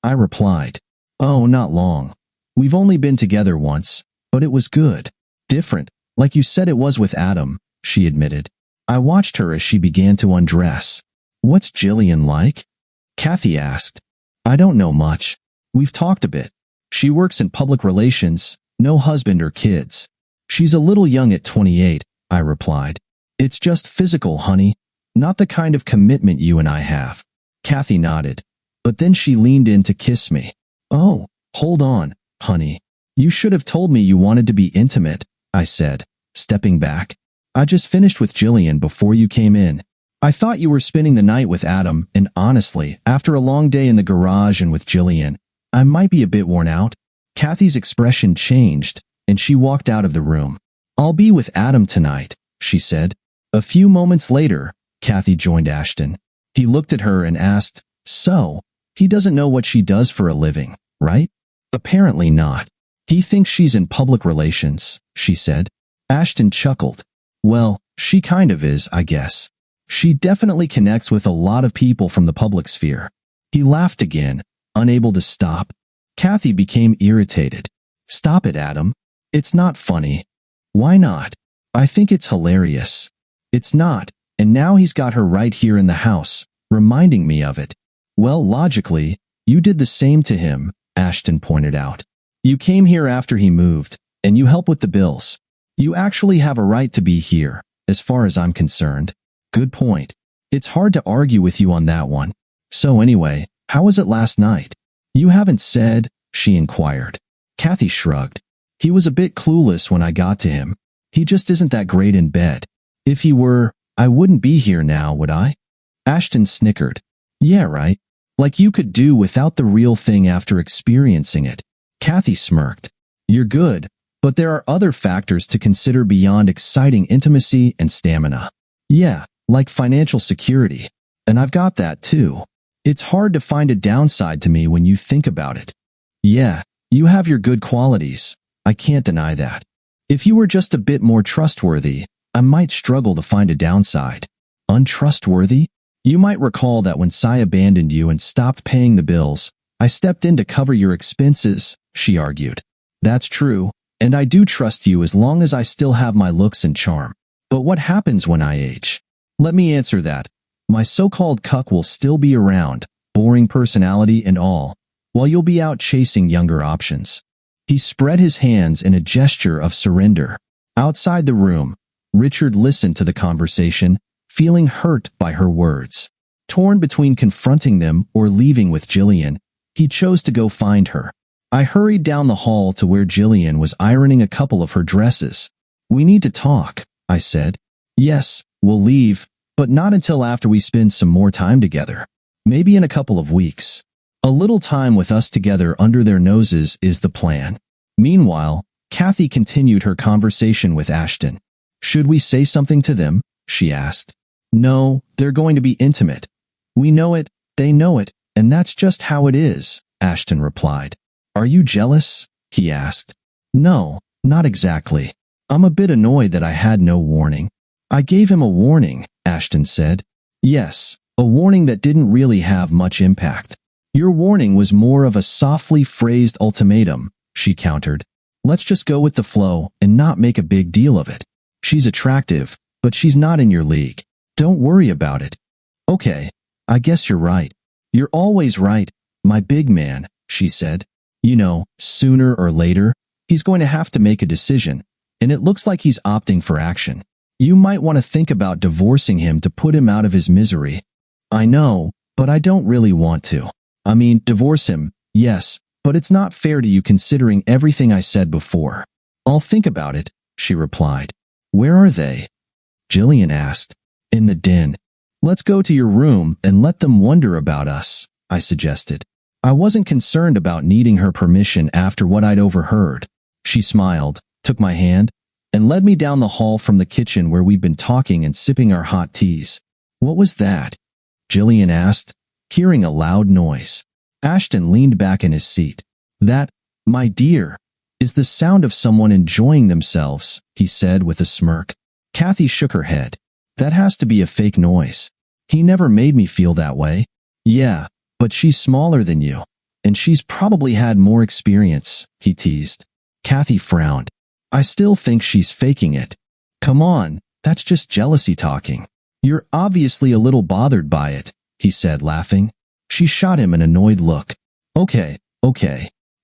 I replied, oh, not long. We've only been together once, but it was good. Different, like you said it was with Adam, she admitted. I watched her as she began to undress. What's Jillian like? Kathy asked. I don't know much. We've talked a bit. She works in public relations, no husband or kids. She's a little young at 28, I replied. It's just physical, honey, not the kind of commitment you and I have. Kathy nodded, but then she leaned in to kiss me. Oh, hold on, honey. You should have told me you wanted to be intimate, I said, stepping back. I just finished with Jillian before you came in. I thought you were spending the night with Adam, and honestly, after a long day in the garage and with Jillian, I might be a bit worn out." Kathy's expression changed, and she walked out of the room. "I'll be with Adam tonight," she said. A few moments later, Kathy joined Ashton. He looked at her and asked, "So, he doesn't know what she does for a living, right?" "Apparently not. He thinks she's in public relations," she said. Ashton chuckled. "Well, she kind of is, I guess. She definitely connects with a lot of people from the public sphere." He laughed again, unable to stop. Kathy became irritated. "Stop it, Adam. It's not funny." "Why not? I think it's hilarious." "It's not, and now he's got her right here in the house, reminding me of it." "Well, logically, you did the same to him," Ashton pointed out. "You came here after he moved, and you help with the bills. You actually have a right to be here, as far as I'm concerned." "Good point. It's hard to argue with you on that one. So anyway, how was it last night?" "You haven't said," she inquired. Kathy shrugged. "He was a bit clueless when I got to him. He just isn't that great in bed. If he were, I wouldn't be here now, would I?" Ashton snickered. "Yeah, right. Like you could do without the real thing after experiencing it." Kathy smirked. "You're good, but there are other factors to consider beyond exciting intimacy and stamina. Yeah, like financial security. And I've got that too. It's hard to find a downside to me when you think about it." "Yeah, you have your good qualities. I can't deny that. If you were just a bit more trustworthy, I might struggle to find a downside." "Untrustworthy?" "You might recall that when Sai abandoned you and stopped paying the bills, I stepped in to cover your expenses," she argued. "That's true, and I do trust you as long as I still have my looks and charm. But what happens when I age?" "Let me answer that. My so-called cuck will still be around, boring personality and all, while you'll be out chasing younger options." He spread his hands in a gesture of surrender. Outside the room, Richard listened to the conversation, feeling hurt by her words. Torn between confronting them or leaving with Jillian, he chose to go find her. I hurried down the hall to where Jillian was ironing a couple of her dresses. "We need to talk," I said. "Yes, we'll leave, but not until after we spend some more time together. Maybe in a couple of weeks. A little time with us together under their noses is the plan." Meanwhile, Kathy continued her conversation with Ashton. "Should we say something to them?" she asked. "No, they're going to be intimate. We know it, they know it, and that's just how it is," Ashton replied. "Are you jealous?" he asked. "No, not exactly. I'm a bit annoyed that I had no warning." "I gave him a warning," Ashton said. "Yes, a warning that didn't really have much impact." "Your warning was more of a softly phrased ultimatum," she countered. "Let's just go with the flow and not make a big deal of it. She's attractive, but she's not in your league. Don't worry about it." "Okay, I guess you're right." "You're always right, my big man," she said. "You know, sooner or later, he's going to have to make a decision, and it looks like he's opting for action. You might want to think about divorcing him to put him out of his misery." "I know, but I don't really want to. I mean, divorce him, yes, but it's not fair to you considering everything I said before." "I'll think about it," she replied. "Where are they?" Jillian asked. "In the den." "Let's go to your room and let them wonder about us," I suggested. I wasn't concerned about needing her permission after what I'd overheard. She smiled, took my hand, and led me down the hall from the kitchen where we'd been talking and sipping our hot teas. "What was that?" Jillian asked, hearing a loud noise. Ashton leaned back in his seat. "That, my dear, is the sound of someone enjoying themselves," he said with a smirk. Kathy shook her head. "That has to be a fake noise. He never made me feel that way." "Yeah, but she's smaller than you, and she's probably had more experience," he teased. Kathy frowned. "I still think she's faking it." "Come on, that's just jealousy talking. You're obviously a little bothered by it," he said, laughing. She shot him an annoyed look. Okay.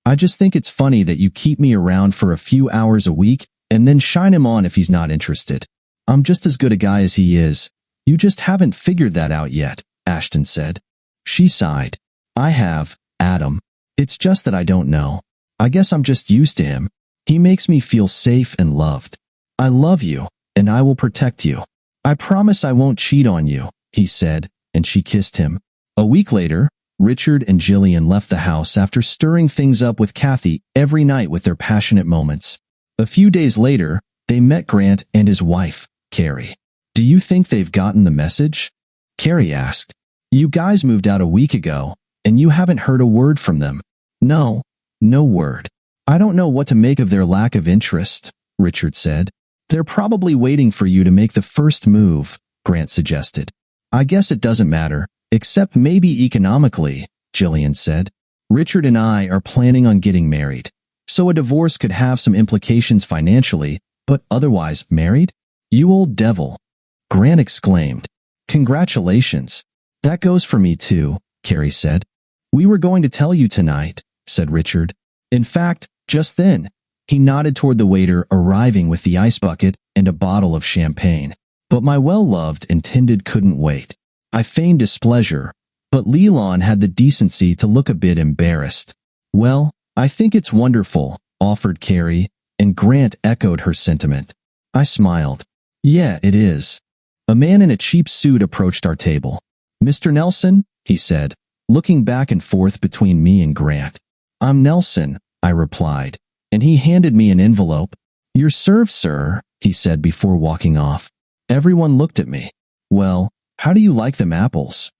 I just think it's funny that you keep me around for a few hours a week and then shine him on if he's not interested. I'm just as good a guy as he is. You just haven't figured that out yet," Ashton said. She sighed. "I have, Adam. It's just that I don't know. I guess I'm just used to him. He makes me feel safe and loved." "I love you, and I will protect you. I promise I won't cheat on you, he said, and she kissed him. A week later, Richard and Jillian left the house after stirring things up with Kathy every night with their passionate moments. A few days later, they met Grant and his wife, Carrie. Do you think they've gotten the message? Carrie asked. You guys moved out a week ago, and you haven't heard a word from them. No, no word. I don't know what to make of their lack of interest, Richard said. They're probably waiting for you to make the first move, Grant suggested. I guess it doesn't matter, except maybe economically, Jillian said. Richard and I are planning on getting married, so a divorce could have some implications financially, but otherwise married? You old devil, Grant exclaimed. Congratulations. That goes for me too, Carrie said. We were going to tell you tonight, said Richard. In fact, just then, he nodded toward the waiter arriving with the ice bucket and a bottle of champagne. But my well-loved intended couldn't wait. I feigned displeasure, but Leland had the decency to look a bit embarrassed. Well, I think it's wonderful, offered Carrie, and Grant echoed her sentiment. I smiled. Yeah, it is. A man in a cheap suit approached our table. Mr. Nelson, he said, looking back and forth between me and Grant. I'm Nelson, I replied, and he handed me an envelope. Your serve, sir, he said before walking off. Everyone looked at me. Well, how do you like them apples?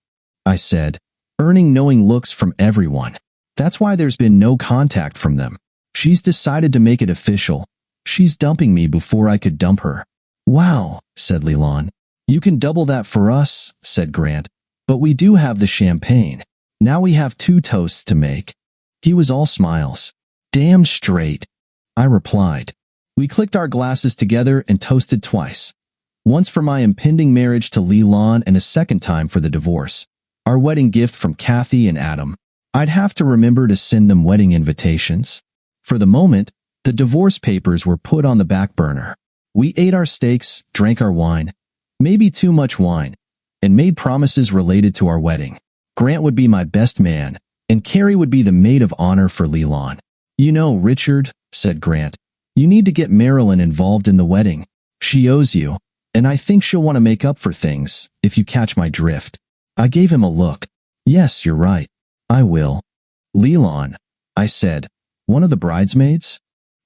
I said, earning knowing looks from everyone. That's why there's been no contact from them. She's decided to make it official. She's dumping me before I could dump her. Wow, said Leland. You can double that for us, said Grant. But we do have the champagne. Now we have 2 toasts to make. He was all smiles. Damn straight, I replied. We clicked our glasses together and toasted twice. Once for my impending marriage to Leland and a second time for the divorce. Our wedding gift from Kathy and Adam. I'd have to remember to send them wedding invitations. For the moment, the divorce papers were put on the back burner. We ate our steaks, drank our wine, maybe too much wine, and made promises related to our wedding. Grant would be my best man, and Carrie would be the maid of honor for Leland. You know, Richard, said Grant, you need to get Marilyn involved in the wedding. She owes you, and I think she'll want to make up for things, if you catch my drift. I gave him a look. Yes, you're right. I will. Leland, I said, one of the bridesmaids?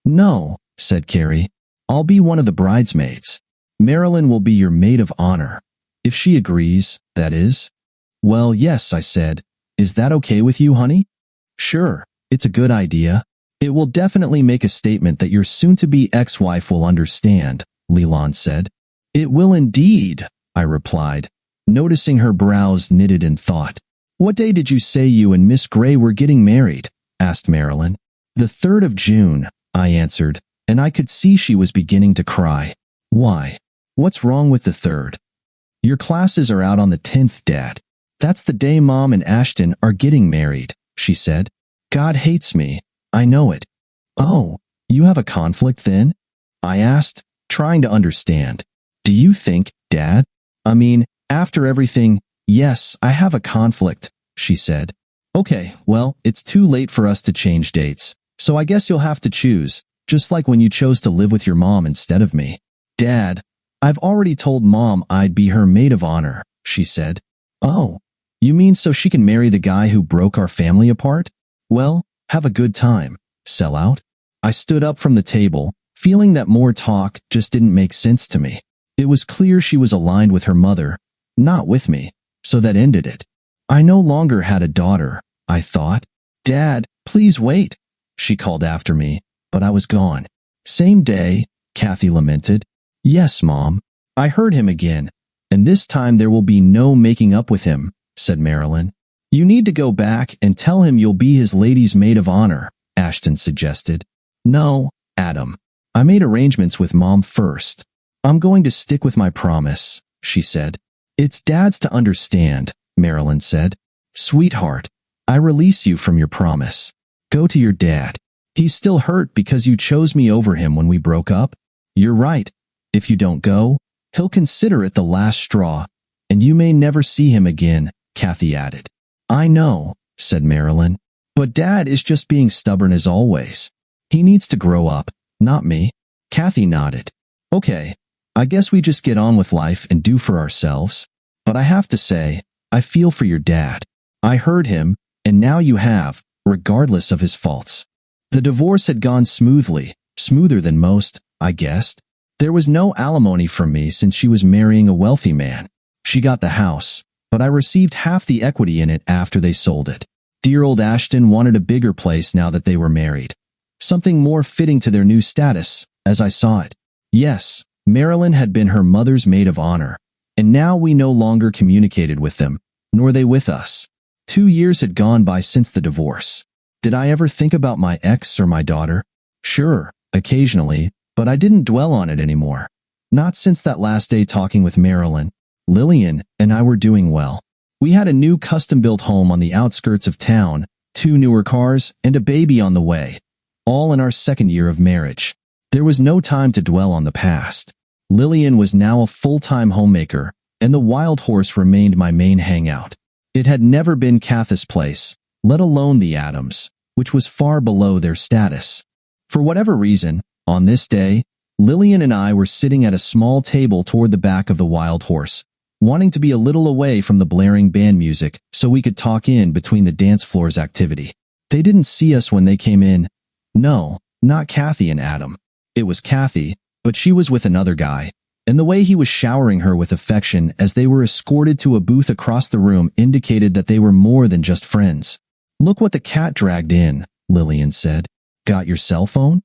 No, said Carrie. I'll be one of the bridesmaids. Marilyn will be your maid of honor. If she agrees, that is. Well, yes, I said. Is that okay with you, honey? Sure, it's a good idea. It will definitely make a statement that your soon-to-be ex-wife will understand, Leland said. It will indeed, I replied, noticing her brows knitted in thought. What day did you say you and Miss Gray were getting married? Asked Marilyn. The 3rd of June, I answered, and I could see she was beginning to cry. Why? What's wrong with the 3rd? Your classes are out on the 10th, Dad. That's the day Mom and Ashton are getting married, she said. God hates me. I know it. Oh, you have a conflict then? I asked, trying to understand. Do you think, Dad? I mean, after everything, yes, I have a conflict, she said. Okay, well, it's too late for us to change dates, so I guess you'll have to choose, just like when you chose to live with your mom instead of me. Dad, I've already told Mom I'd be her maid of honor, she said. Oh, you mean so she can marry the guy who broke our family apart? Well, have a good time, sellout. I stood up from the table, feeling that more talk just didn't make sense to me. It was clear she was aligned with her mother, not with me, so that ended it. I no longer had a daughter, I thought. Dad, please wait, she called after me, but I was gone. Same day, Kathy lamented. Yes, Mom. I heard him again, and this time there will be no making up with him, said Marilyn. You need to go back and tell him you'll be his lady's maid of honor, Ashton suggested. No, Adam. I made arrangements with Mom first. I'm going to stick with my promise, she said. It's Dad's to understand, Marilyn said. Sweetheart, I release you from your promise. Go to your dad. He's still hurt because you chose me over him when we broke up. You're right. If you don't go, he'll consider it the last straw, and you may never see him again, Kathy added. I know, said Marilyn, but Dad is just being stubborn as always. He needs to grow up, not me. Kathy nodded. Okay, I guess we just get on with life and do for ourselves. But I have to say, I feel for your dad. I heard him, and now you have, regardless of his faults. The divorce had gone smoothly, smoother than most, I guessed. There was no alimony from me since she was marrying a wealthy man. She got the house, but I received half the equity in it after they sold it. Dear old Ashton wanted a bigger place now that they were married. Something more fitting to their new status, as I saw it. Yes, Marilyn had been her mother's maid of honor, and now we no longer communicated with them, nor they with us. 2 years had gone by since the divorce. Did I ever think about my ex or my daughter? Sure, occasionally, but I didn't dwell on it anymore. Not since that last day talking with Marilyn. Lillian and I were doing well. We had a new custom-built home on the outskirts of town, 2 newer cars, and a baby on the way, all in our 2nd year of marriage. There was no time to dwell on the past. Lillian was now a full-time homemaker, and the Wild Horse remained my main hangout. It had never been Kathy's place, let alone the Adams, which was far below their status. For whatever reason, on this day, Lillian and I were sitting at a small table toward the back of the Wild Horse, wanting to be a little away from the blaring band music so we could talk in between the dance floor's activity. They didn't see us when they came in. No, not Kathy and Adam. It was Kathy, but she was with another guy, and the way he was showering her with affection as they were escorted to a booth across the room indicated that they were more than just friends. "Look what the cat dragged in," Lillian said. "Got your cell phone?"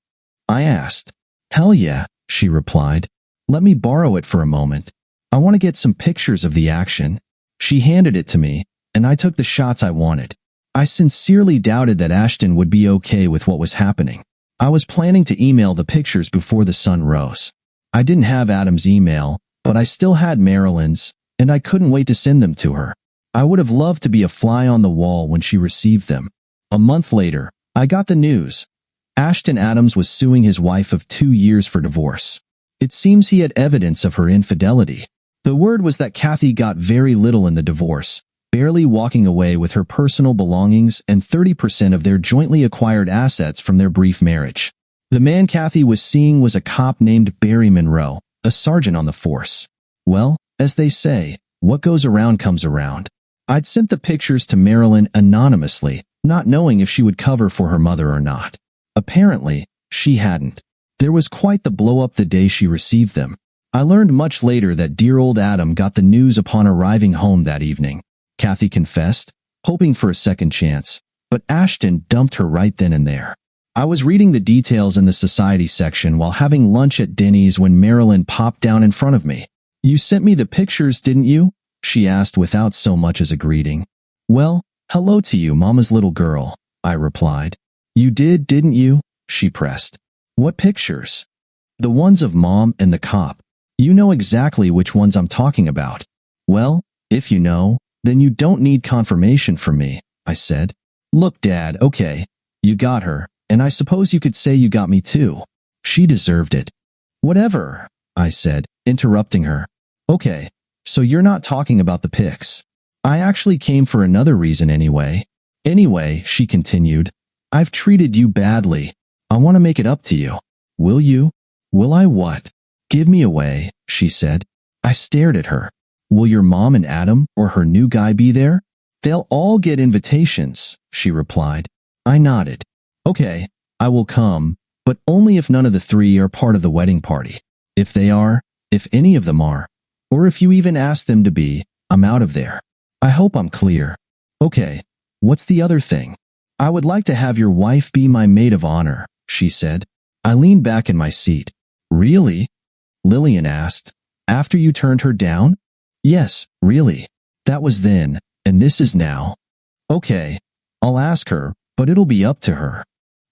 I asked. "Hell yeah," she replied. "Let me borrow it for a moment. I want to get some pictures of the action." She handed it to me, and I took the shots I wanted. I sincerely doubted that Ashton would be okay with what was happening. I was planning to email the pictures before the sun rose. I didn't have Adam's email, but I still had Marilyn's, and I couldn't wait to send them to her. I would have loved to be a fly on the wall when she received them. A month later, I got the news. Ashton Adams was suing his wife of 2 years for divorce. It seems he had evidence of her infidelity. The word was that Kathy got very little in the divorce, barely walking away with her personal belongings and 30% of their jointly acquired assets from their brief marriage. The man Kathy was seeing was a cop named Barry Monroe, a sergeant on the force. Well, as they say, what goes around comes around. I'd sent the pictures to Marilyn anonymously, not knowing if she would cover for her mother or not. Apparently, she hadn't. There was quite the blow-up the day she received them. I learned much later that dear old Adam got the news upon arriving home that evening. Kathy confessed, hoping for a second chance, but Ashton dumped her right then and there. I was reading the details in the society section while having lunch at Denny's when Marilyn popped down in front of me. "You sent me the pictures, didn't you?" she asked without so much as a greeting. "Well, hello to you, Mama's little girl," I replied. "You did, didn't you?" she pressed. "What pictures?" "The ones of Mom and the cop. You know exactly which ones I'm talking about." "Well, if you know, then you don't need confirmation from me," I said. "Look, Dad, okay, you got her, and I suppose you could say you got me too. She deserved it." "Whatever," I said, interrupting her. "Okay, so you're not talking about the pics. I actually came for another reason anyway." "Anyway," she continued, "I've treated you badly. I want to make it up to you." "Will you?" "Will I what?" "Give me away," she said. I stared at her. "Will your mom and Adam or her new guy be there?" "They'll all get invitations," she replied. I nodded. "Okay, I will come, but only if none of the 3 are part of the wedding party. If they are, if any of them are, or if you even ask them to be, I'm out of there. I hope I'm clear." "Okay, what's the other thing?" "I would like to have your wife be my maid of honor," she said. I leaned back in my seat. "Really?" Lillian asked. "After you turned her down?" "Yes, really. That was then, and this is now." "Okay, I'll ask her, but it'll be up to her."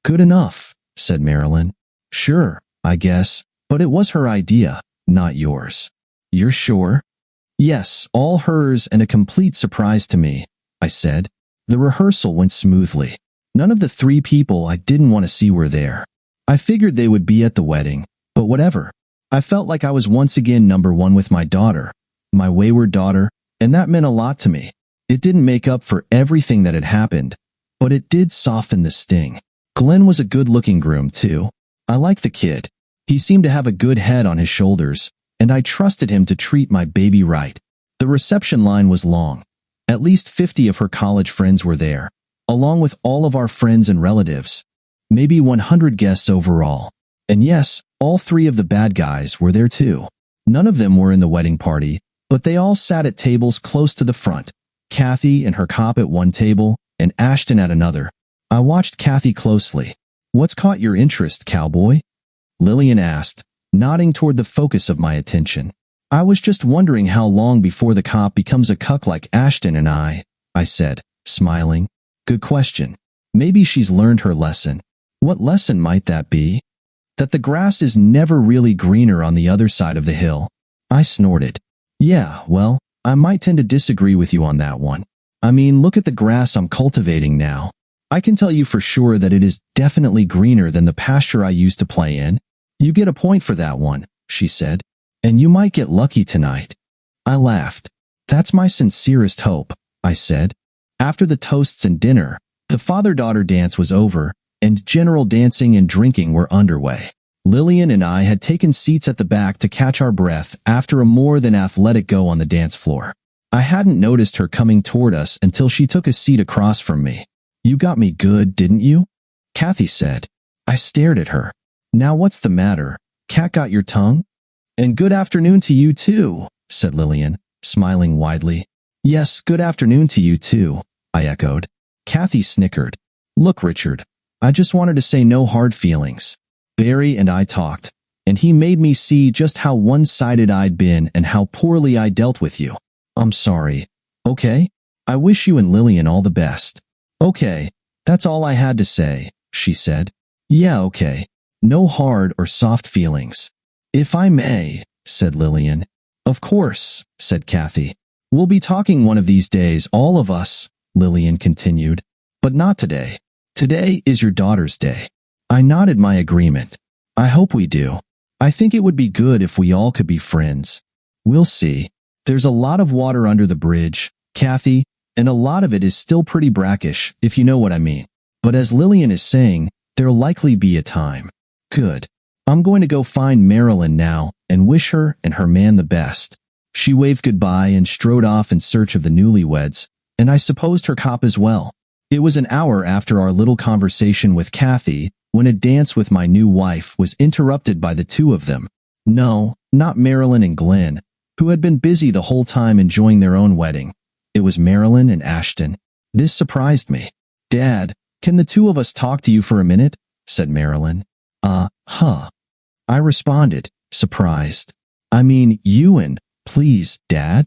"Good enough," said Marilyn. "Sure, I guess, but it was her idea, not yours." "You're sure?" "Yes, all hers and a complete surprise to me," I said. The rehearsal went smoothly. None of the 3 people I didn't want to see were there. I figured they would be at the wedding, but whatever. I felt like I was once again number 1 with my daughter, my wayward daughter, and that meant a lot to me. It didn't make up for everything that had happened, but it did soften the sting. Glenn was a good-looking groom, too. I liked the kid. He seemed to have a good head on his shoulders, and I trusted him to treat my baby right. The reception line was long. At least 50 of her college friends were there, along with all of our friends and relatives. Maybe 100 guests overall. And yes, all 3 of the bad guys were there too. None of them were in the wedding party, but they all sat at tables close to the front. Kathy and her cop at one table, and Ashton at another. I watched Kathy closely. "What's caught your interest, cowboy?" Lillian asked, nodding toward the focus of my attention. "I was just wondering how long before the cop becomes a cuck like Ashton and I said, smiling. "Good question. Maybe she's learned her lesson." "What lesson might that be?" "That the grass is never really greener on the other side of the hill." I snorted. "Yeah, well, I might tend to disagree with you on that one. I mean, look at the grass I'm cultivating now. I can tell you for sure that it is definitely greener than the pasture I used to play in." "You get a point for that one," she said. "And you might get lucky tonight." I laughed. "That's my sincerest hope," I said. After the toasts and dinner, the father-daughter dance was over, and general dancing and drinking were underway. Lillian and I had taken seats at the back to catch our breath after a more than athletic go on the dance floor. I hadn't noticed her coming toward us until she took a seat across from me. "You got me good, didn't you?" Kathy said. I stared at her. "Now what's the matter? Cat got your tongue?" "And good afternoon to you too," said Lillian, smiling widely. "Yes, good afternoon to you too," I echoed. Kathy snickered. "Look, Richard, I just wanted to say no hard feelings. Barry and I talked, and he made me see just how one-sided I'd been and how poorly I dealt with you. I'm sorry. Okay? I wish you and Lillian all the best." "Okay, that's all I had to say," she said. "Yeah, okay. No hard or soft feelings." "If I may," said Lillian. "Of course," said Kathy. "We'll be talking one of these days, all of us," Lillian continued. "But not today. Today is your daughter's day." I nodded my agreement. "I hope we do. I think it would be good if we all could be friends. We'll see. There's a lot of water under the bridge, Kathy, and a lot of it is still pretty brackish, if you know what I mean. But as Lillian is saying, there'll likely be a time." "Good. I'm going to go find Marilyn now and wish her and her man the best." She waved goodbye and strode off in search of the newlyweds, and I supposed her cop as well. It was an hour after our little conversation with Kathy when a dance with my new wife was interrupted by the 2 of them. No, not Marilyn and Glenn, who had been busy the whole time enjoying their own wedding. It was Marilyn and Ashton. This surprised me. "Dad, can the 2 of us talk to you for a minute?" said Marilyn. Huh. I responded, surprised. "I mean, you and, please, Dad?"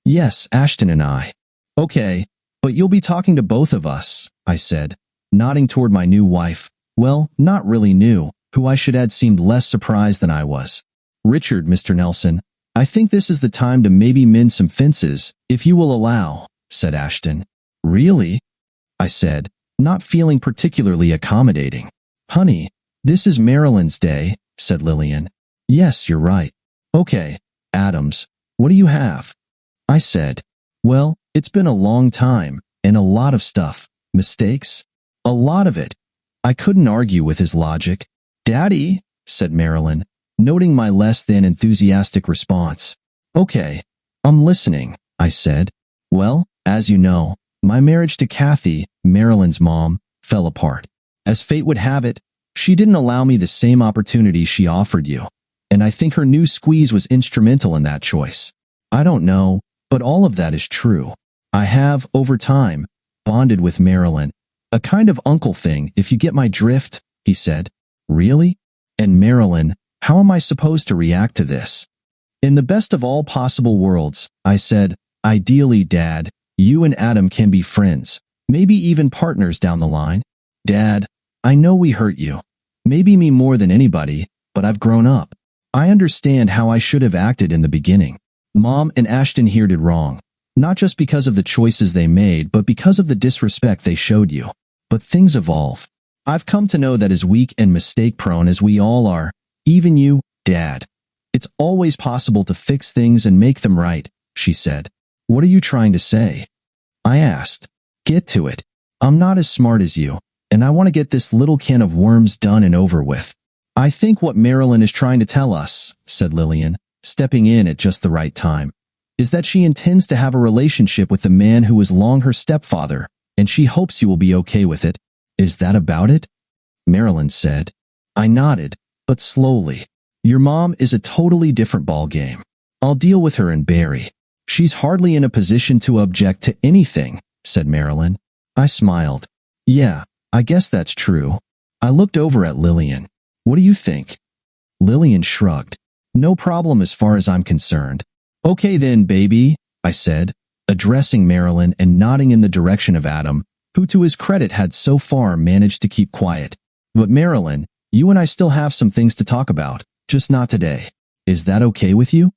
"Yes, Ashton and I." "Okay, but you'll be talking to both of us," I said, nodding toward my new wife. Well, not really new, who I should add seemed less surprised than I was. "Richard, Mr. Nelson, I think this is the time to maybe mend some fences, if you will allow," said Ashton. "Really?" I said, not feeling particularly accommodating. "Honey, this is Marilyn's day," said Lillian. "Yes, you're right." "Okay, Adams, what do you have?" I said. "Well, it's been a long time, and a lot of stuff. Mistakes? A lot of it." I couldn't argue with his logic. "Daddy," said Marilyn, noting my less than enthusiastic response. "Okay, I'm listening," I said. "Well, as you know, my marriage to Kathy, Marilyn's mom, fell apart. As fate would have it, she didn't allow me the same opportunity she offered you, and I think her new squeeze was instrumental in that choice. I don't know, but all of that is true. I have, over time, bonded with Marilyn. A kind of uncle thing, if you get my drift," he said. "Really? And Marilyn, how am I supposed to react to this?" "In the best of all possible worlds," I said, "ideally, Dad, you and Adam can be friends, maybe even partners down the line. Dad, I know we hurt you. Maybe me more than anybody, but I've grown up. I understand how I should have acted in the beginning. Mom and Ashton here did wrong, not just because of the choices they made, but because of the disrespect they showed you. But things evolve. I've come to know that as weak and mistake-prone as we all are, even you, Dad, it's always possible to fix things and make them right," she said. "What are you trying to say?" I asked. "Get to it. I'm not as smart as you, and I want to get this little can of worms done and over with." "I think what Marilyn is trying to tell us," said Lillian, stepping in at just the right time, is that she intends to have a relationship with the man who was long her stepfather, and she hopes you will be okay with it. Is that about it? Marilyn said. I nodded, but slowly. Your mom is a totally different ballgame. I'll deal with her and Barry. She's hardly in a position to object to anything, said Marilyn. I smiled. Yeah, I guess that's true. I looked over at Lillian. What do you think? Lillian shrugged. No problem as far as I'm concerned. Okay then, baby, I said, addressing Marilyn and nodding in the direction of Adam, who to his credit had so far managed to keep quiet. But Marilyn, you and I still have some things to talk about, just not today. Is that okay with you?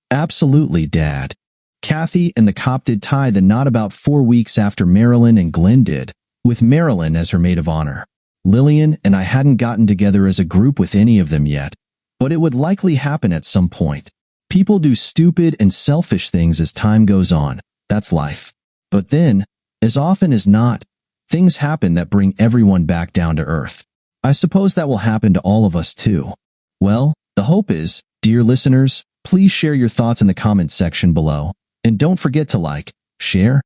Absolutely, Dad. Kathy and the cop did tie the knot about 4 weeks after Marilyn and Glenn did, with Marilyn as her maid of honor. Lillian and I hadn't gotten together as a group with any of them yet, but it would likely happen at some point. People do stupid and selfish things as time goes on. That's life. But then, as often as not, things happen that bring everyone back down to earth. I suppose that will happen to all of us too. Well, the hope is, dear listeners, please share your thoughts in the comments section below. And don't forget to like, share,